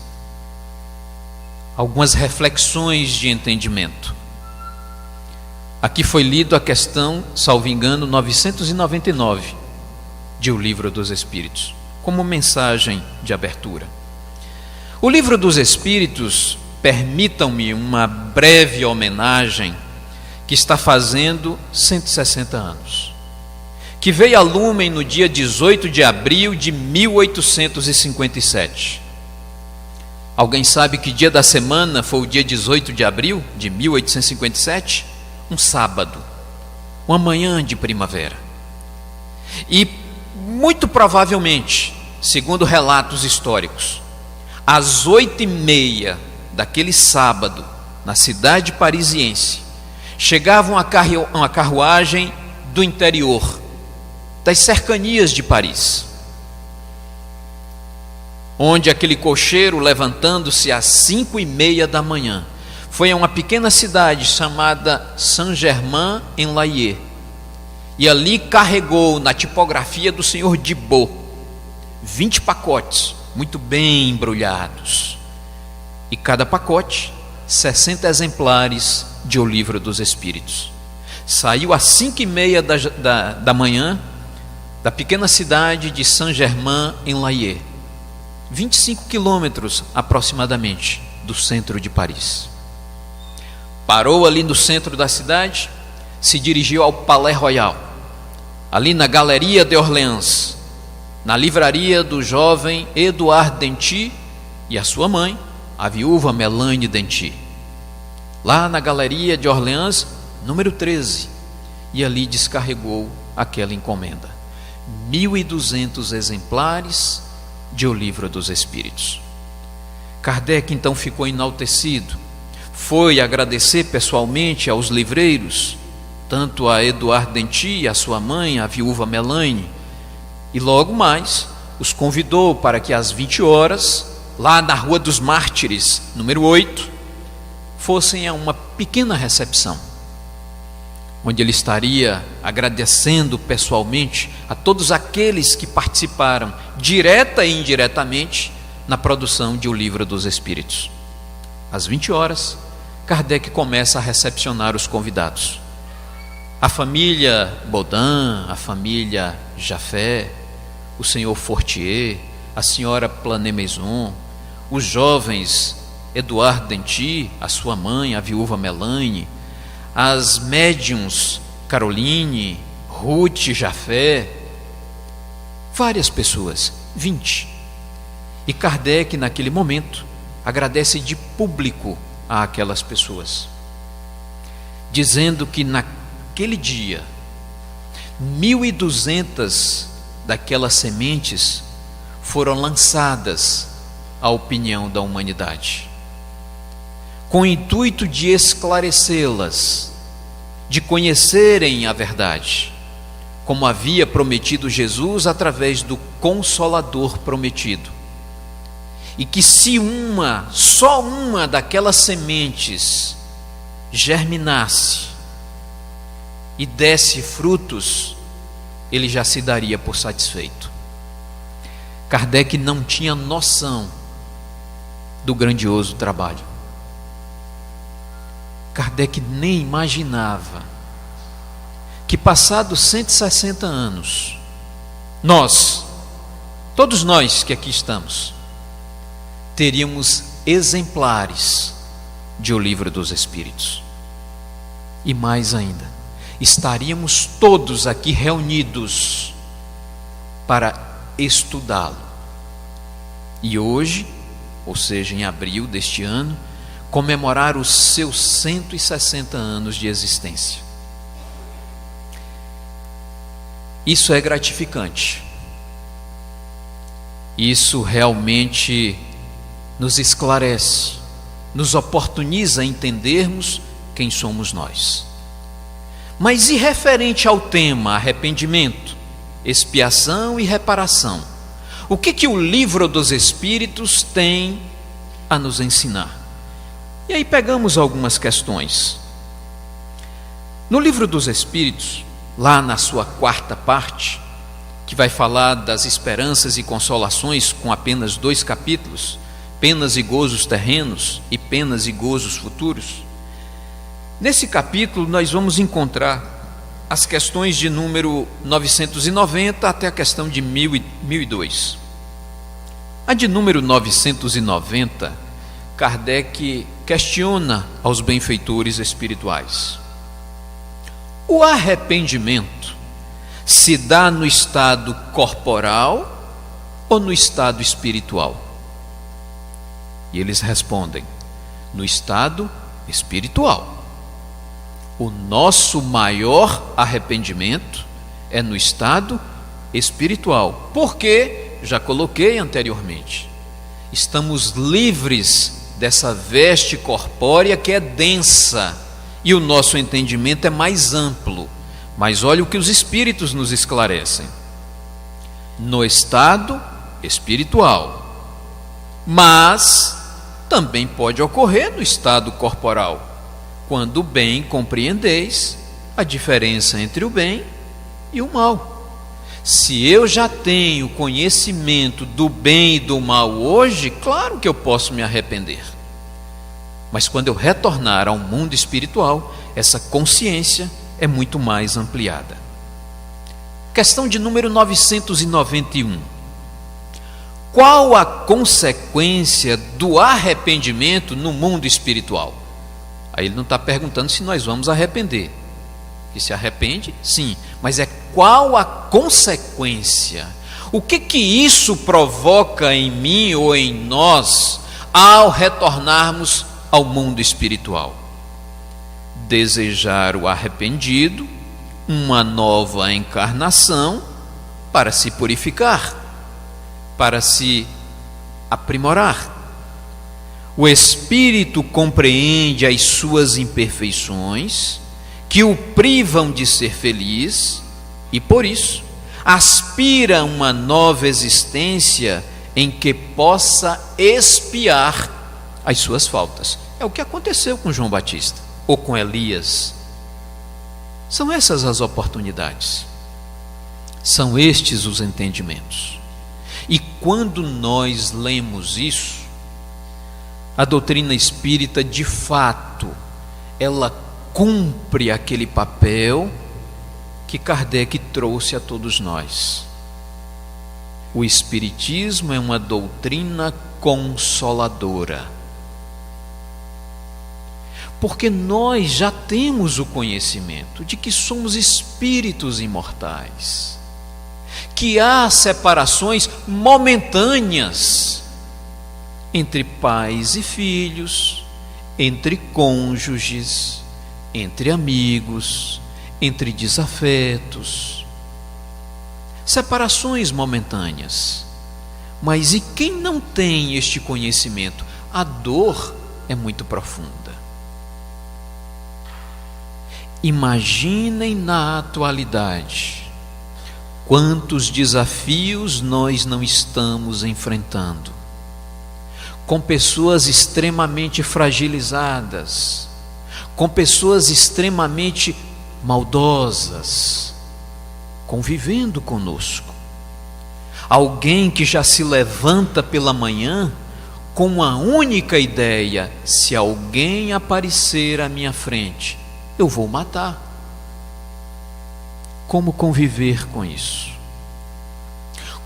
reflexões de entendimento. Aqui foi lido a questão, salvo engano, 999 de O Livro dos Espíritos, como mensagem de abertura. O Livro dos Espíritos, permitam-me uma breve homenagem, que está fazendo 160 anos, que veio a lumen no dia 18 de abril de 1857. Alguém sabe que dia da semana foi o dia 18 de abril de 1857? Um sábado, uma manhã de primavera. E muito provavelmente, segundo relatos históricos, às 8h30 daquele sábado, na cidade parisiense, chegava uma carruagem do interior, das cercanias de Paris, onde aquele cocheiro, levantando-se às 5h30 da manhã, foi a uma pequena cidade chamada Saint-Germain-en-Laye, e ali carregou na tipografia do senhor Dibot 20 pacotes muito bem embrulhados, e cada pacote 60 exemplares de O Livro dos Espíritos. Saiu às 5h30 da manhã da pequena cidade de Saint-Germain-en-Laye, 25 quilômetros aproximadamente do centro de Paris. Parou ali no centro da cidade, se dirigiu ao Palais Royal, ali na Galeria de Orleans, na livraria do jovem Edouard Denty e a sua mãe, a viúva Melanie Denty, lá na Galeria de Orleans, número 13, e ali descarregou aquela encomenda, 1.200 exemplares de O Livro dos Espíritos. Kardec então ficou enaltecido, foi agradecer pessoalmente aos livreiros, tanto a Edouard Denty e a sua mãe, a viúva Melanie, e logo mais os convidou para que às 20 horas, lá na Rua dos Mártires, número 8, fossem a uma pequena recepção, onde ele estaria agradecendo pessoalmente a todos aqueles que participaram, direta e indiretamente, na produção de O Livro dos Espíritos. Às 20 horas, Kardec começa a recepcionar os convidados. A família Baudin, a família Jaffé, o senhor Fortier, a senhora Planet-Maison, os jovens Edouard Denty, a sua mãe, a viúva Melanie, as médiuns Caroline, Ruth Jaffé, várias pessoas, 20. E Kardec, naquele momento, agradece de público a aquelas pessoas, dizendo que naquele dia 1.200 daquelas sementes foram lançadas à opinião da humanidade, com o intuito de esclarecê-las, de conhecerem a verdade, como havia prometido Jesus através do Consolador prometido. E que se só uma daquelas sementes germinasse e desse frutos, ele já se daria por satisfeito. Kardec não tinha noção do grandioso trabalho. Kardec nem imaginava que, passados 160 anos, todos nós que aqui estamos, teríamos exemplares de O Livro dos Espíritos. E mais ainda, estaríamos todos aqui reunidos para estudá-lo. E hoje, ou seja, em abril deste ano, comemorar os seus 160 anos de existência. Isso é gratificante. Isso realmente nos esclarece, nos oportuniza a entendermos quem somos nós. Mas e referente ao tema arrependimento, expiação e reparação, o que o Livro dos Espíritos tem a nos ensinar? E aí pegamos algumas questões. No Livro dos Espíritos, lá na sua 4ª parte, que vai falar das esperanças e consolações, com apenas 2 capítulos, penas e gozos terrenos e penas e gozos futuros, Nesse capítulo nós vamos encontrar as questões de número 990 até a questão de 1002. A de número 990, Kardec questiona aos benfeitores espirituais: o arrependimento se dá no estado corporal ou no estado espiritual? E eles respondem: no estado espiritual. O nosso maior arrependimento é no estado espiritual. Porque, já coloquei anteriormente, estamos livres dessa veste corpórea que é densa e o nosso entendimento é mais amplo. Mas olha o que os espíritos nos esclarecem: no estado espiritual. Mas também pode ocorrer no estado corporal, quando bem compreendeis a diferença entre o bem e o mal. Se eu já tenho conhecimento do bem e do mal hoje, claro que eu posso me arrepender. Mas quando eu retornar ao mundo espiritual, essa consciência é muito mais ampliada. Questão de número 991. Qual a consequência do arrependimento no mundo espiritual? Aí ele não está perguntando se nós vamos arrepender. Que se arrepende, sim, mas é qual a consequência? O que isso provoca em mim ou em nós ao retornarmos ao mundo espiritual? Desejar o arrependido uma nova encarnação para se purificar, para se aprimorar. O espírito compreende as suas imperfeições, que o privam de ser feliz, e por isso aspira a uma nova existência em que possa expiar as suas faltas. É o que aconteceu com João Batista, ou com Elias. São essas as oportunidades, são estes os entendimentos. E quando nós lemos isso, a doutrina espírita, de fato, ela cumpre aquele papel que Kardec trouxe a todos nós. O espiritismo é uma doutrina consoladora, porque nós já temos o conhecimento de que somos espíritos imortais, que há separações momentâneas entre pais e filhos, entre cônjuges, entre amigos, entre desafetos, separações momentâneas. Mas e quem não tem este conhecimento? A dor é muito profunda. Imaginem na atualidade quantos desafios nós não estamos enfrentando, com pessoas extremamente fragilizadas, com pessoas extremamente maldosas, convivendo conosco. Alguém que já se levanta pela manhã com uma única ideia: se alguém aparecer à minha frente, eu vou matar. Como conviver com isso?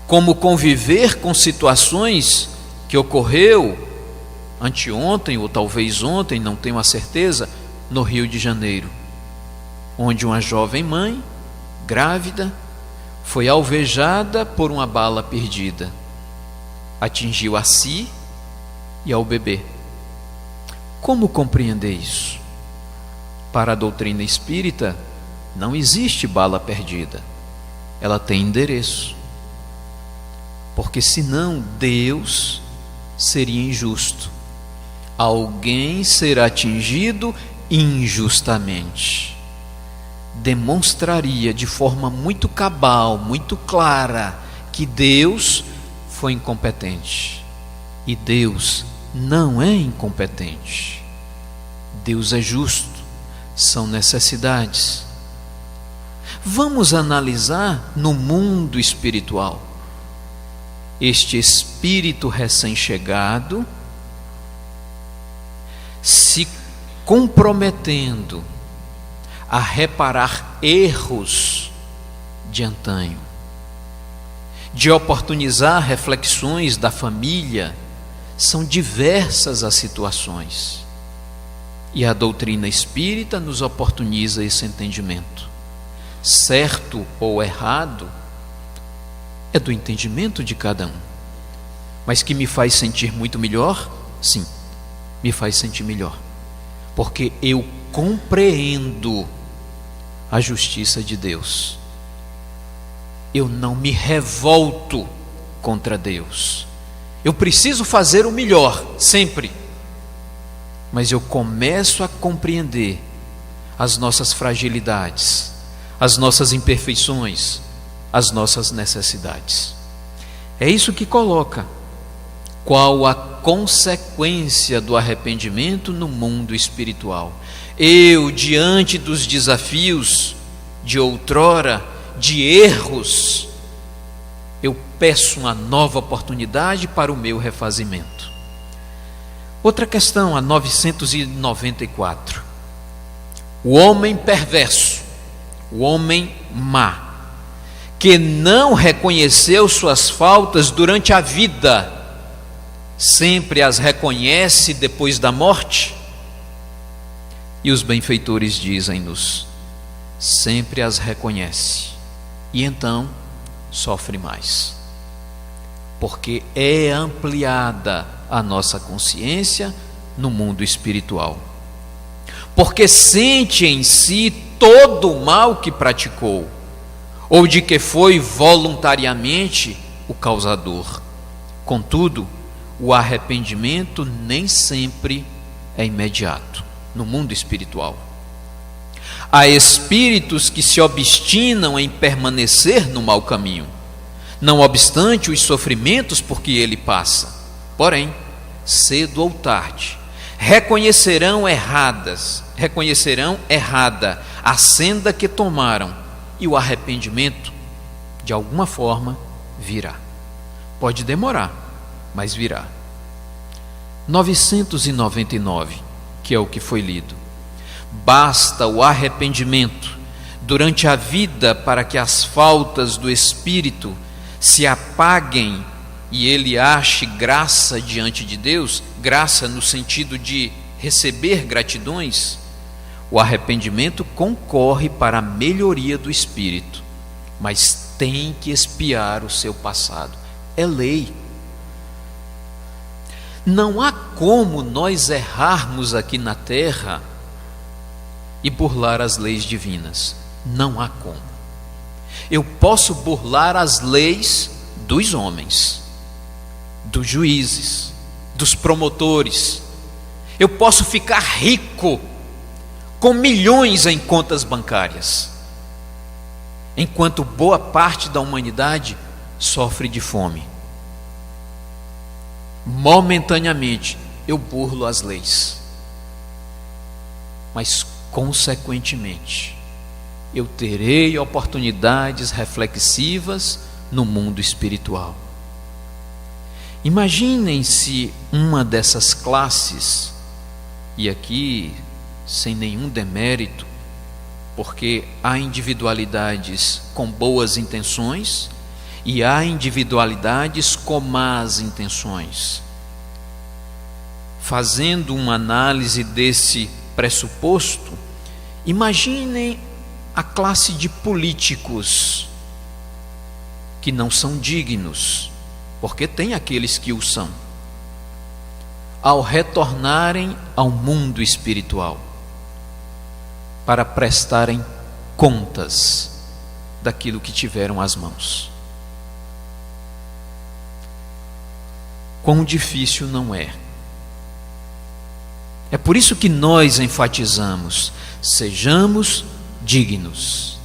Como conviver com situações que ocorreu anteontem, ou talvez ontem, não tenho a certeza, no Rio de Janeiro, onde uma jovem mãe, grávida, foi alvejada por uma bala perdida. Atingiu a si e ao bebê. Como compreender isso? Para a doutrina espírita, não existe bala perdida. Ela tem endereço. Porque senão Deus seria injusto. Alguém será atingido injustamente. Demonstraria de forma muito cabal, muito clara, que Deus foi incompetente. E Deus não é incompetente. Deus é justo. São necessidades. Vamos analisar no mundo espiritual. Este espírito recém-chegado se comprometendo a reparar erros de antanho, de oportunizar reflexões da família. São diversas as situações, e a doutrina espírita nos oportuniza esse entendimento. Certo ou errado é do entendimento de cada um, mas que me faz sentir muito melhor? Sim, me faz sentir melhor, porque eu compreendo a justiça de Deus. Eu não me revolto contra Deus. Eu preciso fazer o melhor, sempre. Mas eu começo a compreender as nossas fragilidades, as nossas imperfeições, as nossas necessidades. É isso que coloca qual a consequência do arrependimento no mundo espiritual. Eu, diante dos desafios de outrora, de erros, eu peço uma nova oportunidade para o meu refazimento. Outra questão, a 994. O homem perverso, o homem má, que não reconheceu suas faltas durante a vida, sempre as reconhece depois da morte? E os benfeitores dizem-nos, sempre as reconhece, e então sofre mais, porque é ampliada a nossa consciência no mundo espiritual, porque sente em si todo o mal que praticou, ou de que foi voluntariamente o causador. Contudo, o arrependimento nem sempre é imediato no mundo espiritual. Há espíritos que se obstinam em permanecer no mau caminho, não obstante os sofrimentos por que ele passa. Porém, cedo ou tarde, reconhecerão errada a senda que tomaram, e o arrependimento, de alguma forma, virá. Pode demorar, mas virá. 999, que é o que foi lido. Basta o arrependimento durante a vida para que as faltas do espírito se apaguem e ele ache graça diante de Deus, graça no sentido de receber gratidões. O arrependimento concorre para a melhoria do espírito, mas tem que expiar o seu passado. É lei. Não há como nós errarmos aqui na terra e burlar as leis divinas. Não há como. Eu posso burlar as leis dos homens, dos juízes, dos promotores. Eu posso ficar rico com milhões em contas bancárias, enquanto boa parte da humanidade sofre de fome. Momentaneamente eu burlo as leis, mas consequentemente eu terei oportunidades reflexivas no mundo espiritual. Imaginem se uma dessas classes, e aqui sem nenhum demérito, porque há individualidades com boas intenções e há individualidades com más intenções. Fazendo uma análise desse pressuposto, imaginem a classe de políticos que não são dignos, porque tem aqueles que o são, ao retornarem ao mundo espiritual, para prestarem contas daquilo que tiveram às mãos. Quão difícil não é? É por isso que nós enfatizamos: sejamos dignos,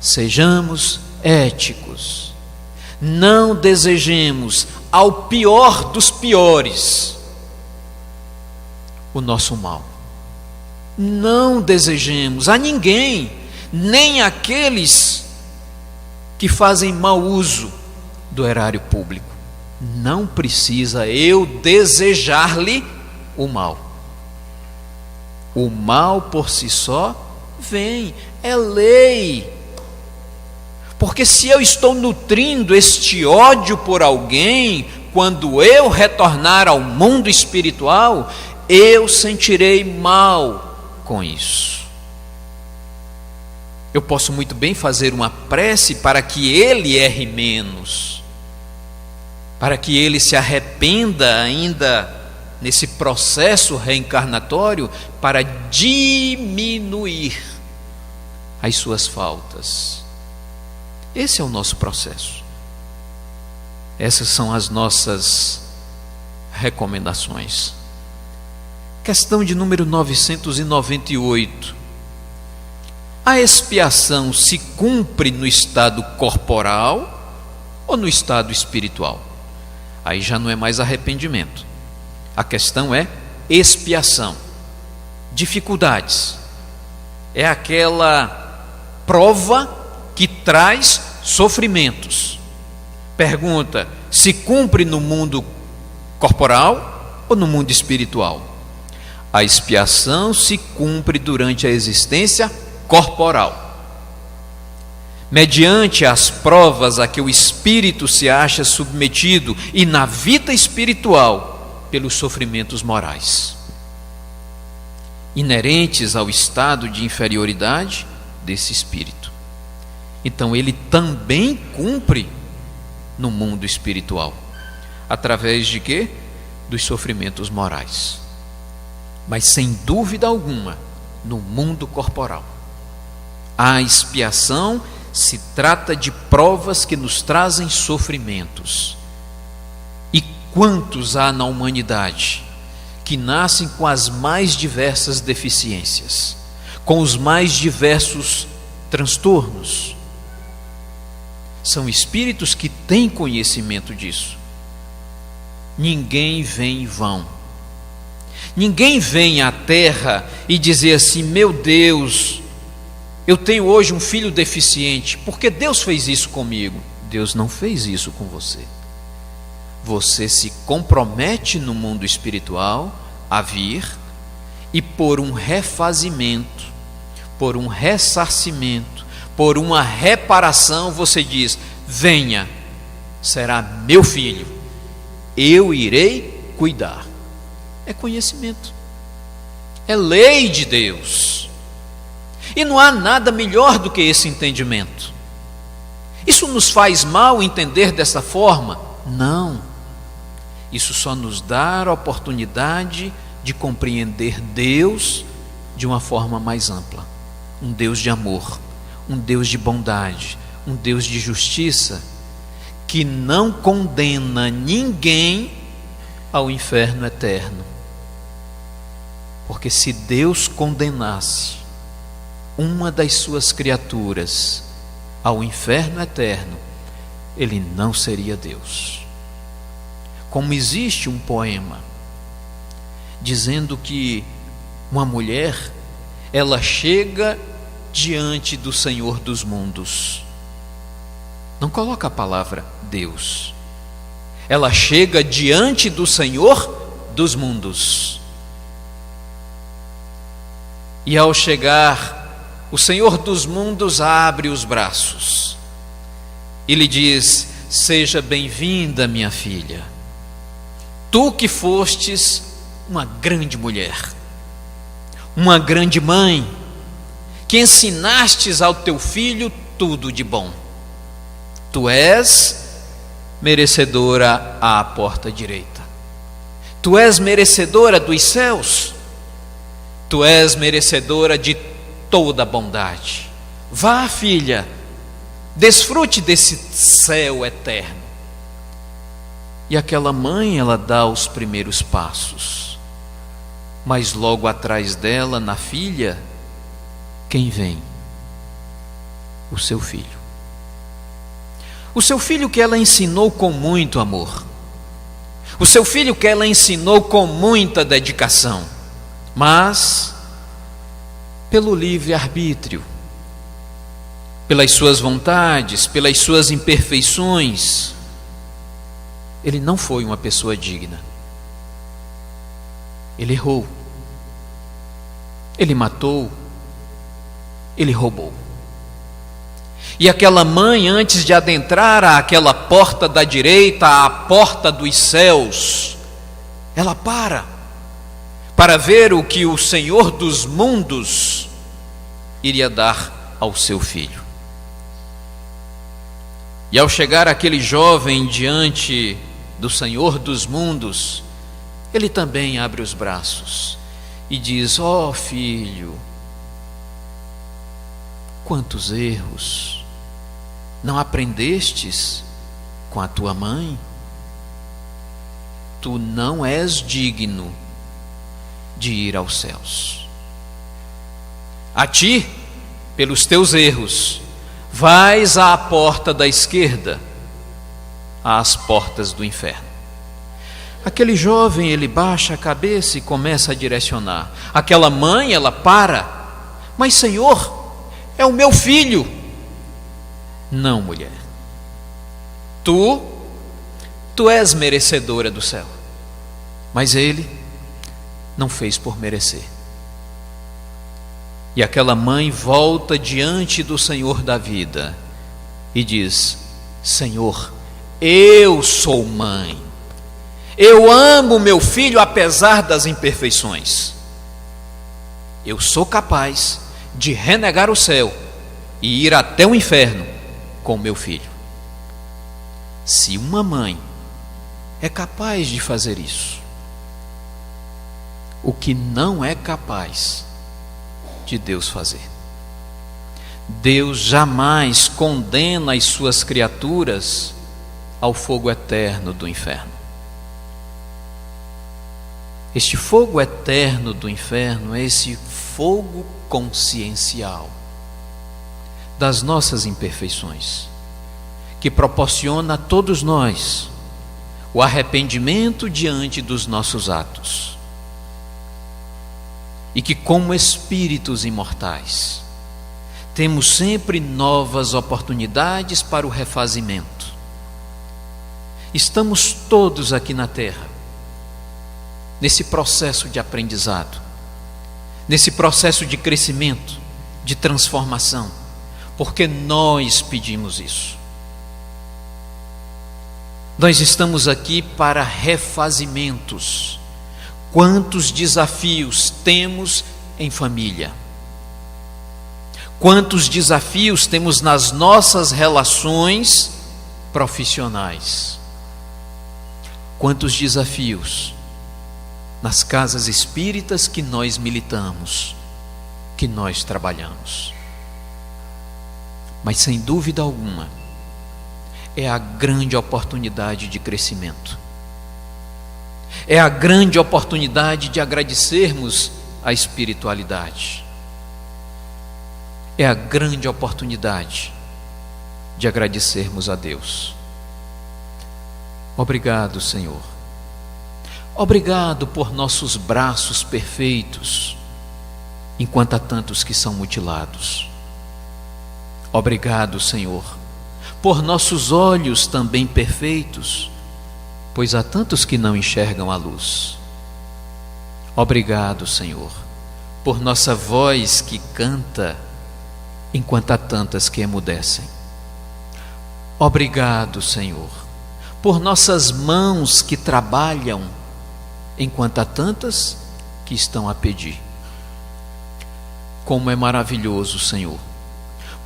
sejamos éticos, não desejemos ao pior dos piores o nosso mal. Não desejemos a ninguém, nem aqueles que fazem mau uso do erário público. Não precisa eu desejar-lhe o mal. O mal por si só vem, é lei. Porque se eu estou nutrindo este ódio por alguém, quando eu retornar ao mundo espiritual, eu sentirei mal com isso. Eu posso muito bem fazer uma prece para que ele erre menos, para que ele se arrependa ainda nesse processo reencarnatório, para diminuir as suas faltas. Esse é o nosso processo. Essas são as nossas recomendações. Questão de número 998. A expiação se cumpre no estado corporal ou no estado espiritual? Aí já não é mais arrependimento. A questão é expiação. Dificuldades. É aquela prova que traz sofrimentos. Pergunta: se cumpre no mundo corporal ou no mundo espiritual? A expiação se cumpre durante a existência corporal, mediante as provas a que o espírito se acha submetido, e na vida espiritual pelos sofrimentos morais inerentes ao estado de inferioridade desse espírito. Então ele também cumpre no mundo espiritual, através de quê? Dos sofrimentos morais. Mas sem dúvida alguma, no mundo corporal, a expiação se trata de provas que nos trazem sofrimentos. E quantos há na humanidade que nascem com as mais diversas deficiências, com os mais diversos transtornos? São espíritos que têm conhecimento disso. Ninguém vem em vão. Ninguém vem à Terra e dizer assim: meu Deus, eu tenho hoje um filho deficiente, porque Deus fez isso comigo. Deus não fez isso com você. Você se compromete no mundo espiritual a vir, e por um refazimento, por um ressarcimento, por uma reparação, você diz: venha, será meu filho, eu irei cuidar. É conhecimento, é lei de Deus. E não há nada melhor do que esse entendimento. Isso nos faz mal entender dessa forma? Não. Isso só nos dá a oportunidade de compreender Deus de uma forma mais ampla. Um Deus de amor, um Deus de bondade, um Deus de justiça, que não condena ninguém ao inferno eterno. Porque se Deus condenasse uma das suas criaturas ao inferno eterno, ele não seria Deus. Como existe um poema dizendo que uma mulher, ela chega diante do Senhor dos mundos. Não coloca a palavra Deus. Ela chega diante do Senhor dos mundos. E ao chegar, o Senhor dos mundos abre os braços e lhe diz: seja bem-vinda, minha filha. Tu que fostes uma grande mulher, uma grande mãe, que ensinastes ao teu filho tudo de bom. Tu és merecedora à porta direita. Tu és merecedora dos céus. Tu és merecedora de toda a bondade. Vá, filha, desfrute desse céu eterno. E aquela mãe, ela dá os primeiros passos, mas logo atrás dela, na filha, quem vem? O seu filho. O seu filho que ela ensinou com muito amor. O seu filho que ela ensinou com muita dedicação. Mas, pelo livre-arbítrio, pelas suas vontades, pelas suas imperfeições, ele não foi uma pessoa digna. Ele errou. ele matou, ele roubou. E aquela mãe, antes de adentrar àquela porta da direita, à porta dos céus, ela para ver o que o Senhor dos mundos iria dar ao seu filho. E ao chegar aquele jovem diante do Senhor dos mundos, ele também abre os braços e diz: ó filho, quantos erros não aprendestes com a tua mãe? Tu não és digno de ir aos céus. A ti, pelos teus erros, vais à porta da esquerda, às portas do inferno. Aquele jovem, ele baixa a cabeça e começa a direcionar. Aquela mãe, ela para: mas Senhor, é o meu filho. Não, mulher, tu és merecedora do céu, mas ele não fez por merecer. E aquela mãe volta diante do Senhor da vida e diz: Senhor, eu sou mãe, eu amo meu filho apesar das imperfeições, eu sou capaz de renegar o céu e ir até o inferno com meu filho. Se uma mãe é capaz de fazer isso, o que não é capaz de Deus fazer? Deus jamais condena as suas criaturas ao fogo eterno do inferno. Este fogo eterno do inferno é esse fogo consciencial das nossas imperfeições, que proporciona a todos nós o arrependimento diante dos nossos atos, e que, como espíritos imortais, temos sempre novas oportunidades para o refazimento. Estamos todos aqui na Terra, nesse processo de aprendizado, nesse processo de crescimento, de transformação, porque nós pedimos isso. Nós estamos aqui para refazimentos. Quantos desafios temos em família? Quantos desafios temos nas nossas relações profissionais? Quantos desafios nas casas espíritas que nós militamos, que nós trabalhamos? Mas sem dúvida alguma, é a grande oportunidade de crescimento. É a grande oportunidade de agradecermos a espiritualidade. É a grande oportunidade de agradecermos a Deus. Obrigado, Senhor. Obrigado por nossos braços perfeitos, enquanto há tantos que são mutilados. Obrigado, Senhor, por nossos olhos também perfeitos, pois há tantos que não enxergam a luz. Obrigado, Senhor, por nossa voz que canta, enquanto há tantas que emudecem. Obrigado, Senhor, por nossas mãos que trabalham, enquanto há tantas que estão a pedir. Como é maravilhoso, Senhor,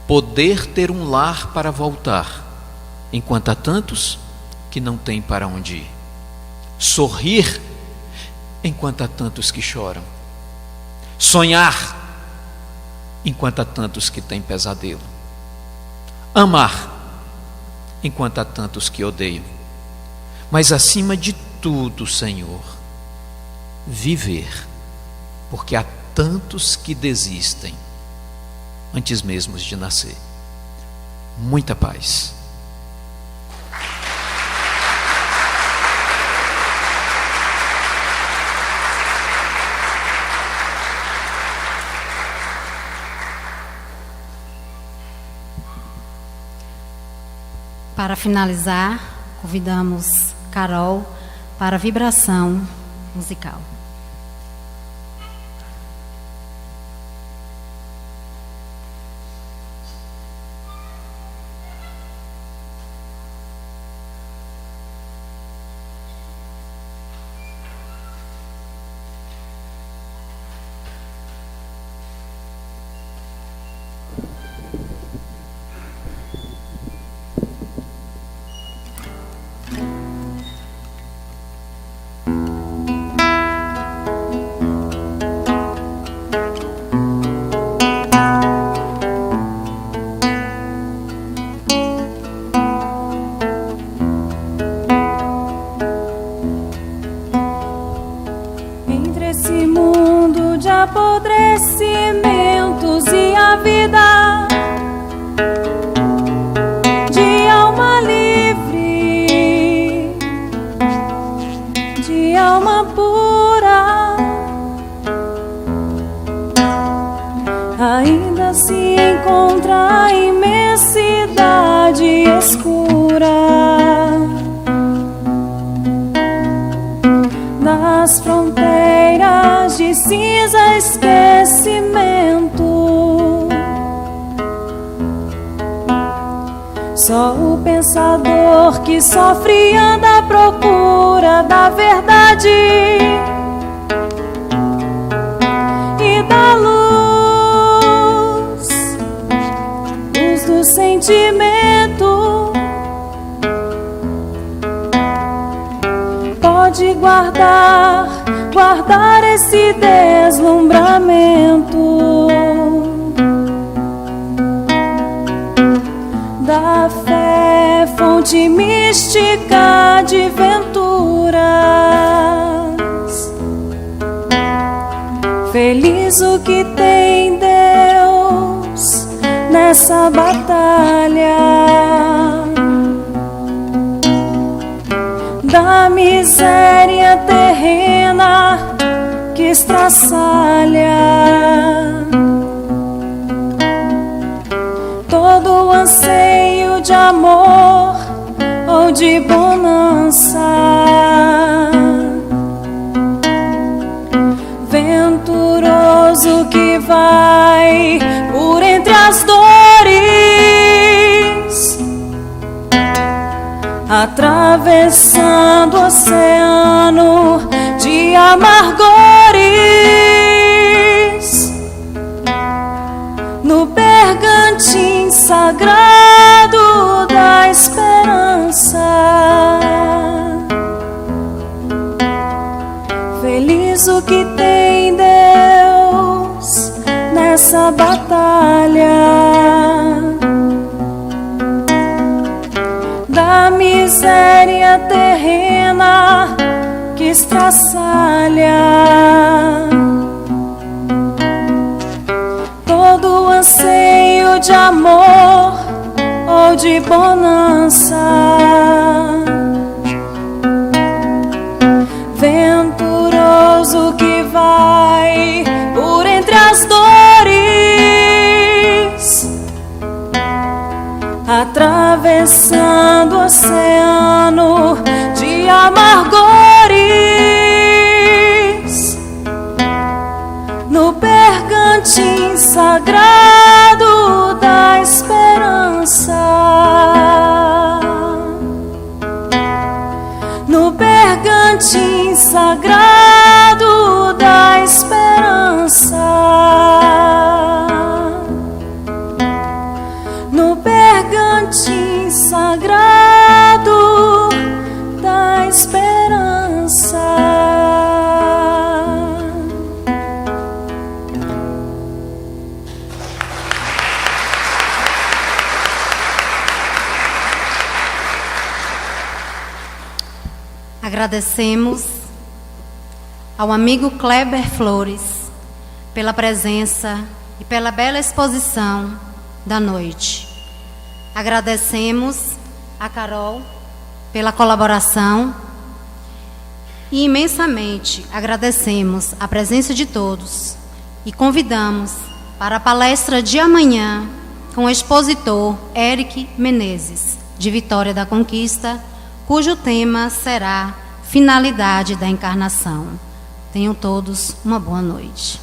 poder ter um lar para voltar, enquanto há tantos que não têm para onde ir. Sorrir, enquanto há tantos que choram. Sonhar, enquanto há tantos que têm pesadelo. Amar, enquanto há tantos que odeiam. Mas acima de tudo, Senhor, viver, porque há tantos que desistem antes mesmo de nascer. Muita paz. Para finalizar, convidamos Carol para a vibração musical. apodrecimentos e a vida de alma livre, de alma pura, ainda se encontra a imensidade escura das fronteiras de cinza, esquecimento. Só o pensador que sofre anda à procura da verdade e da luz do sentimento. Pode guardar esse deslumbramento da fé, fonte mística de venturas. Feliz o que tem Deus nessa batalha da miséria terrena que estraçalha todo o anseio de amor ou de bonança. Venturoso que vai por entre as dores, atravessando o oceano de amargores, no bergantim sagrado da esperança. Feliz o que tem Deus nessa batalha da miséria terrena que estraçalha todo o anseio de amor ou de bonança. Venturoso que vai por entre as dores, atravessando o oceano de amargores, no bergantim sagrado da esperança. No bergantim sagrado da esperança. No bergantim sagrado da esperança. Agradecemos ao amigo Kleber Flores pela presença e pela bela exposição da noite. Agradecemos a Carol pela colaboração e imensamente agradecemos a presença de todos e convidamos para a palestra de amanhã com o expositor Eric Menezes, de Vitória da Conquista, cujo tema será Finalidade da Encarnação. Tenham todos uma boa noite.